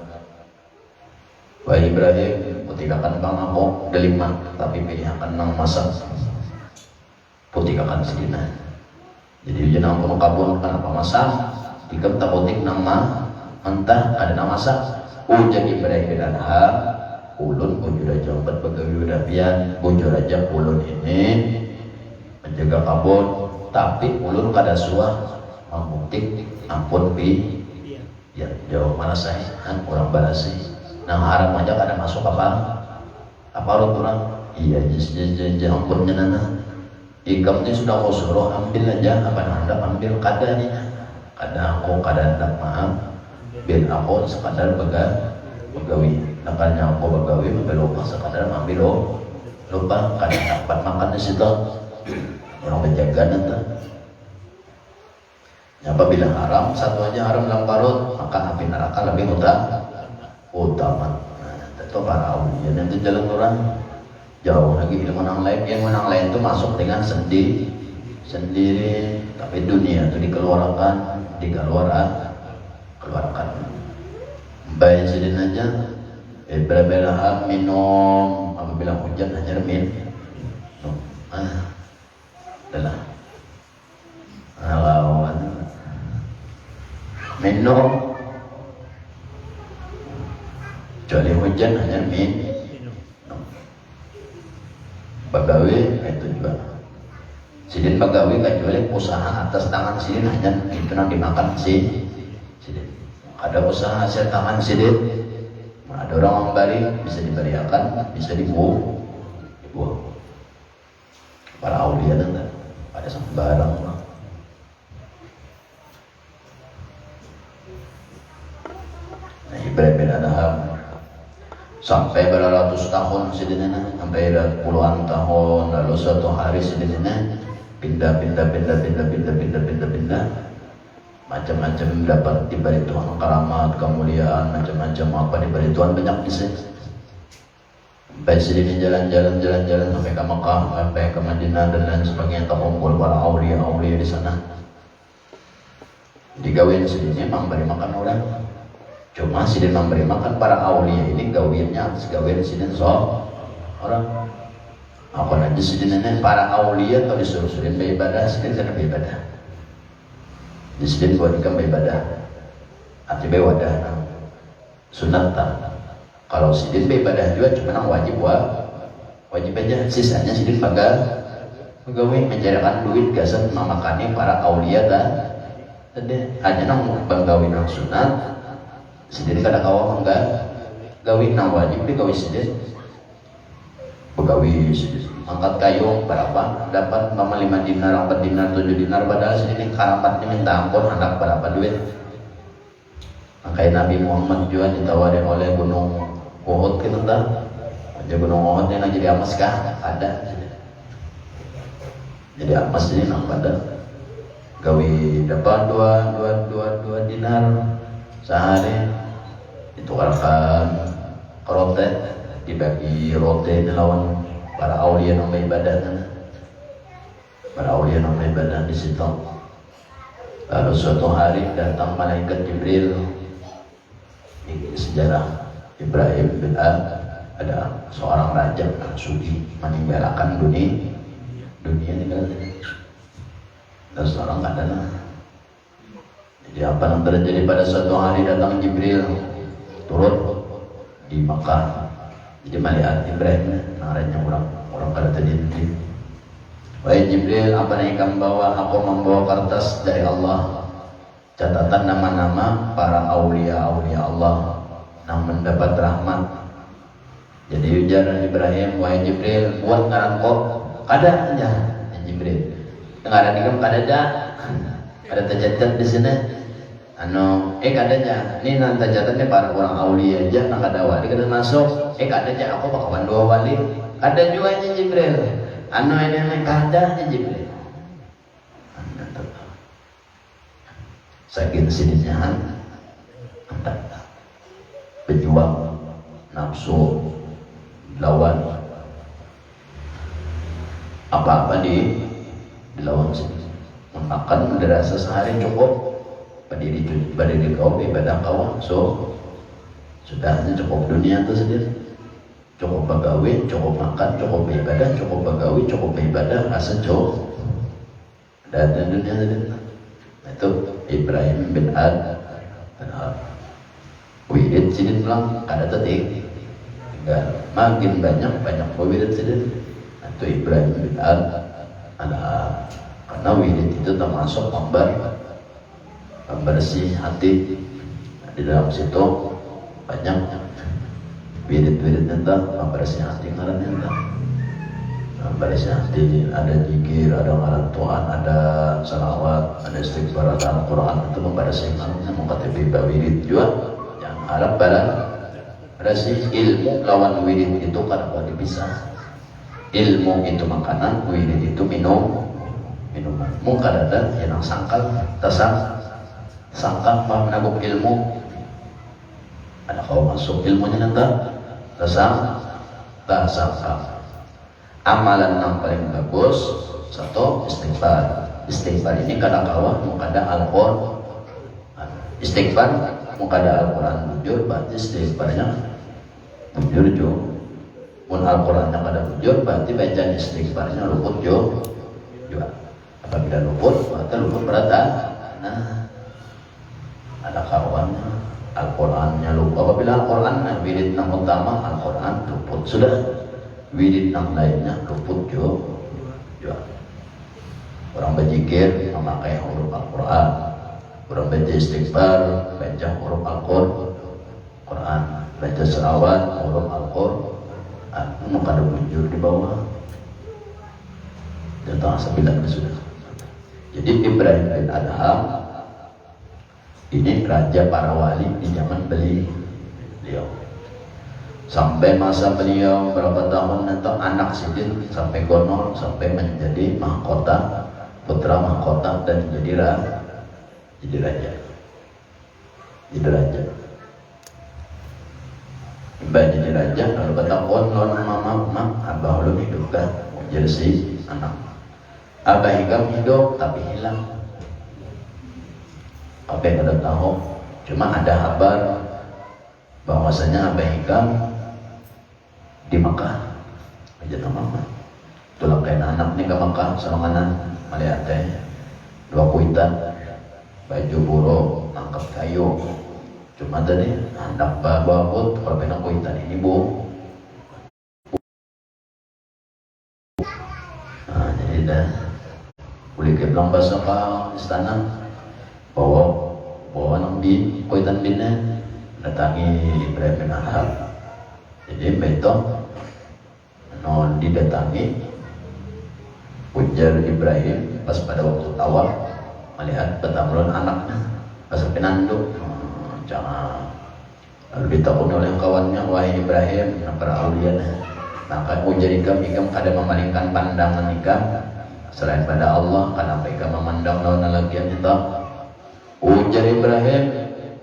Wahai Ibrahim, putih akan bang aku delima, tapi pilih akan nang masak. Putih akan sedina. Jadi ujian pun kabun kenapa masak? Ikam tak putih nang entah ada nang masak. Ujian Ibrahim bin Adham, ulun bujur aja empat begawi udapian, bujur aja ulun ini menjaga kabut, tapi ulun kada suah membuktik ampun ya jauh mana saya kan orang barasi nang harap aja kada masuk apa urut orang iya jadi ampun nyenana ikam ini sudah kau suruh ambil aja apa hendak ambil kada nih kada aku kada hendak maaf biar aku sekadar begawi nakanya aku begawi ambil lupa sekadar ambil lupa kada dapat makan di situ. Orang menjaga nanti. Apabila haram, satu aja haram dalam parut, maka api neraka lebih utama. Nah, itu para awliya nanti jalan orang jauh lagi ilmu yang lain. Yang menang lain itu masuk dengan sendiri, tapi dunia itu dikeluarkan. Baik sedih aja. Berbeda minum, apabila hujan hanya minum. Adalah lawan minum kecuali hujan hanya minum. Bagawi itu juga sidin bagawi kecuali usaha atas tangan sidin hanya itu yang dimakan sidin. Ada usaha hasil tangan sidin, ada orang memberi bisa diberiakan, bisa dibuang. Para aulia dan pada sembarang nah Ibrahim bin Adham sampai beratus tahun sidinena, sampai puluhan tahun, lalu suatu hari sidinena pindah macam-macam dapat diberi Tuhan karamat, kemuliaan, macam-macam apa diberi Tuhan banyak bisa. Sampai sini jalan-jalan sampai ke Mekah, sampai ke Madinah dan lain sebagainya, terkumpul para aulia di sana. Digawin sidin memberi makan orang. Cuma sidin memberi makan para aulia ini gawinnya gawin sidin orang. Aku nanti sidin ini para aulia kalau disuruh sidin beribadah, sidin sana beribadah. Di sidin buat ikam beribadah. Artinya wadah sunat tak. Kalau sidin beribadah juga cuma nang wajib aja. Sisanya sidin pegawai menjadikan duit gasan memakani para aulia kan. Tadi hanya nang banggawi nang sunat. Sidin kada kawa mangga gawi nang wajib di gawi sidin. Pegawai sidin angkat kayu berapa dapat mama 5 dinar, 4 dinar, 7 dinar, padahal sidin karampatnya minta ampun anak berapa duit. Makanya Nabi Muhammad juga ditawarin oleh gunung Uhud kita tahu. Aja gunung Uhud yang jadi amas kah? Ada. Jadi amas ini nang pada gawi dapat dua dinar sehari ditukarkan ke rote, dibagi rote lawan para aulia yang beribadah. Para aulia yang beribadah di situ. Lalu suatu hari datang malaikat Jibril. Ini sejarah Ibrahim bin ada seorang raja sugi meninggalkan dunia ini kan. Dan seorang kadang. Jadi apa yang terjadi pada suatu hari datang Jibril turun di Makkah. Jadi melihat Ibrahim naranya orang kada terjadi. Wahai Jibril, apa yang kamu bawa? Aku membawa kertas dari Allah, catatan nama-nama para aulia Allah yang mendapat rahmat. Jadi ujar Ibrahim, wahai Jibril, buat ngarang kok kada aja Jibril. Dengaran ikam kada ada tercatat di sini. Kadanya ini nanti catatnya para orang aulia aja nak ada wali kada masuk. Kadanya aku bakalan 2 wali. Ada juga nya Jibril. Ini kada nya Jibril. Saking sininya pejuang nafsu lawan apa-apa dilawan sini. Makan dirasa sehari cukup. Berdiri kau ibadah kau, so sudahnya cukup dunia itu sendiri. Cukup pegawai, cukup makan, cukup ibadah, cukup pegawai, cukup ibadah, asal cukup. Dan dunia sendiri. Itu Ibrahim bin wirid sidin pulang kada tetik. Makin banyak wirid sidin. Itu Ibrahim bin karena wirid itu termasuk pembersih hati. Di dalam situ banyak wirid-wirid tentang pembersih hati ngaran tentang pembersih hati. Ada zikir, ada ngaran Tuhan, ada salawat, ada istighfar, ada Al-Quran. Itu membersih hati. Mengkatakan wirid juga yang harap bersih. Ilmu lawan wirid itu kada boleh dipisah. Ilmu itu makanan, wirid itu minuman. Mungkin ada yang sangkal sangkal menabuk ilmu. Ada kau masuk ilmunya nanti sangkal. Amalan yang paling bagus satu istighfar. Istighfar ini kadang kawah mukada Al-Quran. Istighfar mukada Al-Quran bujur, berarti istighfarnya bujur jo. Mun Al-Qurannya kada bujur, berarti bacaan istighfarnya luput jo. Apabila luput, maka luput berata. Nah, ada kawannya Al-Qurannya lupa. Apabila Al-Quran wirid yang utama Al-Quran luput sudah. Wirid yang lainnya luput juga. Orang berzikir memakai huruf Al-Quran. Orang baca istighfar baca huruf Al-Quran. Baca selawat huruf Al-Quran. Maka ada bujur di bawah. Datang sembilan sudah. Jadi Ibrahim bin Adham ini raja para wali di zaman beliau. Sampai masa beliau berapa tahun nanti anak sidin sampai gonol sampai menjadi mahkota, putra mahkota dan jadi raja. Mbak jadi raja lalu kata non mama abah lu hidupkan jadi si anak. Abah Hikam hidup tapi hilang. Apa yang kita tahu? Cuma ada kabar bahwasanya Abah Hikam di Mekah aja nama tulang kain anak nih ke Mekah sama anak melihat dua kuitan baju buruk angkat kayu cuma tadi anak bawa kalau penang kuitan ini bu nah jadi dah boleh ke belang bahasa ke istana bawa anak bin kuitan binnya datangi Ibrahim bin Adham jadi betul non didatangi ujar Ibrahim pas pada waktu tawaf melihat betamlon anaknya pas penanduk jangan lalu ditakuni oleh kawannya wahai Ibrahim para aulia maka ujar ikam kada memalingkan pandangan ikam selain pada Allah kenapa ikam memandang lawan lagi yang kita ujar Ibrahim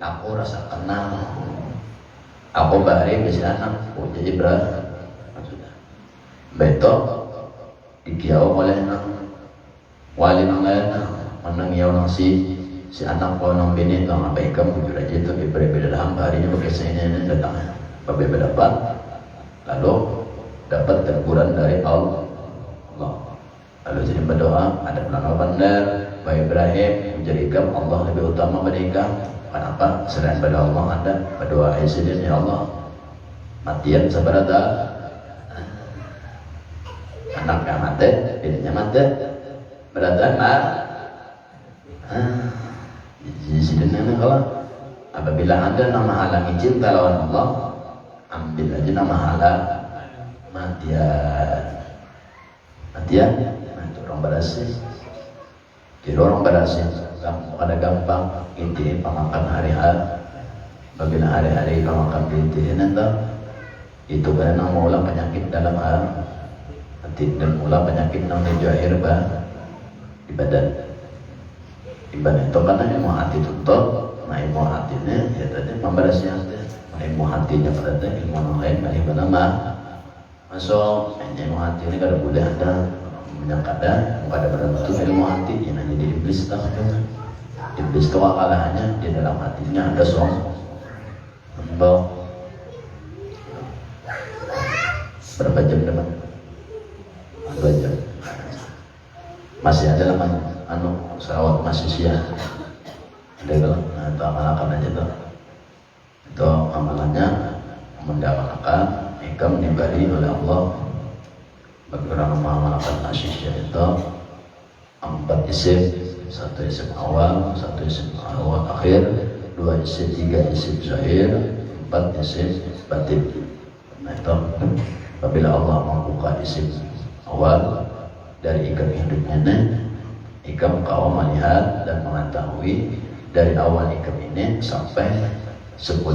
aku rasa kenal aku bari bisa anak ujar Ibrahim beto dikiau oleh wali nang lain menang yau nang si anak kau nang bini nang apa ikam jujur aja itu berbeda dalam harinya pakai sini datang berbeda dapat lalu dapat teguran dari Allah lalu jadi berdoa ada penanggal benar Bapak Ibrahim menjadi ikam Allah lebih utama pada ikam kenapa selain pada Allah ada berdoa insiden ya Allah matian seberada anaknya mati, bininya mati, beratan mar. Jadi kalau apabila ada nama halangi cinta lawan Allah, ambil aja nama halang matian, itu orang berhasil. Jadi orang berhasil, ada gampang inti pemakan hari-hari. Apabila hari-hari pemakan inti nanti itu karena mau ulang penyakit dalam hal. Dan mula penyakit namanya jahir di badan itu karena ilmu hati tutup nah ilmu hatinya ya tadi memberasi hati ilmu hatinya pada ilmu lain dari nama masuk ilmu hati ini kada boleh ada menyangkada kada berbentuk ilmu hati yang hanya di iblis iblis itu akalahnya di dalam hatinya ada berapa jam depan 2 jam masih ada lah selawat masih siang ada kalau itu amalkan aja tuh itu amalannya mendapatkan ikam diberi oleh Allah bagi orang mengamalkan asisya itu 4 isim 1 isim awal 1 isim awal akhir 2 isim 3 isim zahir 4 isim batin nah itu apabila Allah membuka isim awal dari ikam hidupnya ikam kau melihat dan mengetahui dari awal ikam ini sampai 10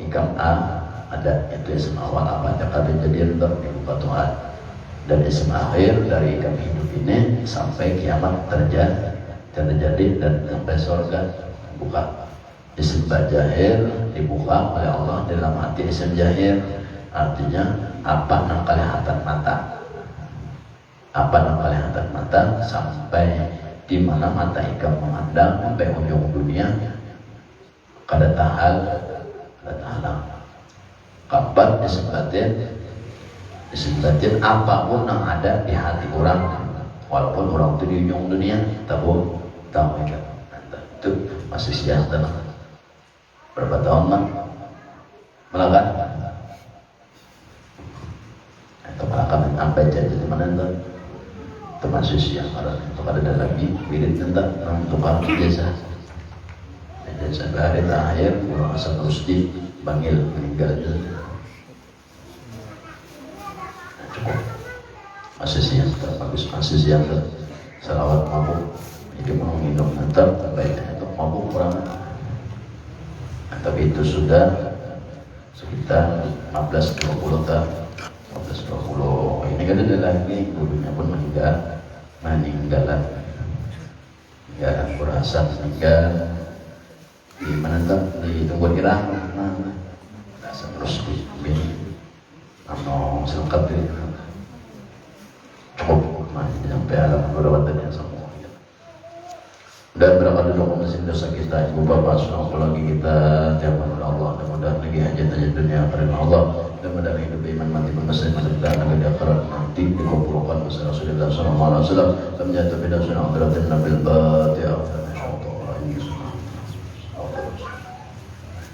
ikam A ada itu isim awal apa aja kada jadi untuk dibuka Tuhan dan isim akhir dari ikam hidup ini sampai kiamat terjadi dan sampai surga buka isim jahir dibuka oleh Allah dalam hati isim jahir artinya apa yang kelihatan mata sampai di mana mata ikam memandang sampai ujung dunia kada tahalang kapan disebatin apapun yang ada di hati orang walaupun orang itu di ujung dunia tahu ikan itu masih siang tenang berapa tahun man melakukan itu melakukan sampai jadi mana itu termasuk siang itu ada lagi wirid tentang tukang jasa dan sampai hari terakhir pulang asal Rusdi panggil meninggal itu cukup masih siang bagus masih siang salawat mabuk jadi mau minum nanti baiknya untuk mabuk kurang tapi itu sudah sekitar 15-20 tahun 15-20 ini kan ada lagi gurunya pun meninggalan kurasa meninggal di mana tuh di Tunggu Irang rasa terus ini selengkap cukup rahmati sampai alam keberadaan semua. Dan berangkat dulu masih dosa kita, ibu bapak, saudara lagi kita tiap malam Allah, mudah-mudahan lagi hajat-hajat dunia karena Allah, dan mudah-mudahan hidup iman mati bermasih dan akan di akhirat nanti dikumpulkan bersama Rasulullah sallallahu alaihi wasallam dan menyatu bidang sunnah akhiratin nabil Fatihah.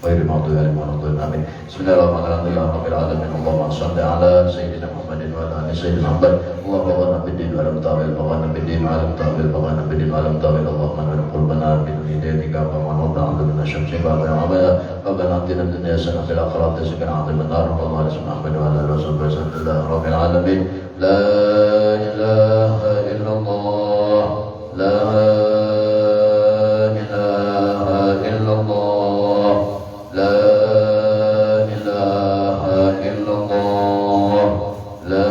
غير المغضوب عليهم ولا الضالين آمين. بسم الله الرحمن الرحيم رب العالمين اللهم صل على سيدنا محمد وعلى ال سيدنا محمد اللهم بغنا بالدين ولم تعمل بغنا بالدين ولم تعمل بغنا بالدين ولم تعمل اللهم نور قلوبنا بدون هدايتك ومن وضع عندنا الشمس بابا عملا ربنا اتنا الدنيا حسنه في الاخره حسنه عذاب النار اللهم على سيدنا محمد وعلى اله وصحبه وسلم رب العالمين لا اله الا الله لا اله الا الله لا إله إلا الله لا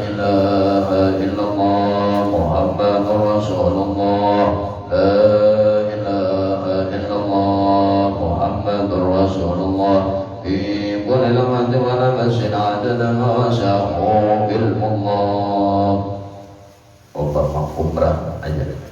إله إلا الله محمد رسول الله لا إله إلا الله محمد رسول الله في كل لمحة ونفس عدد ما وسعه علم الله. Umrah aja.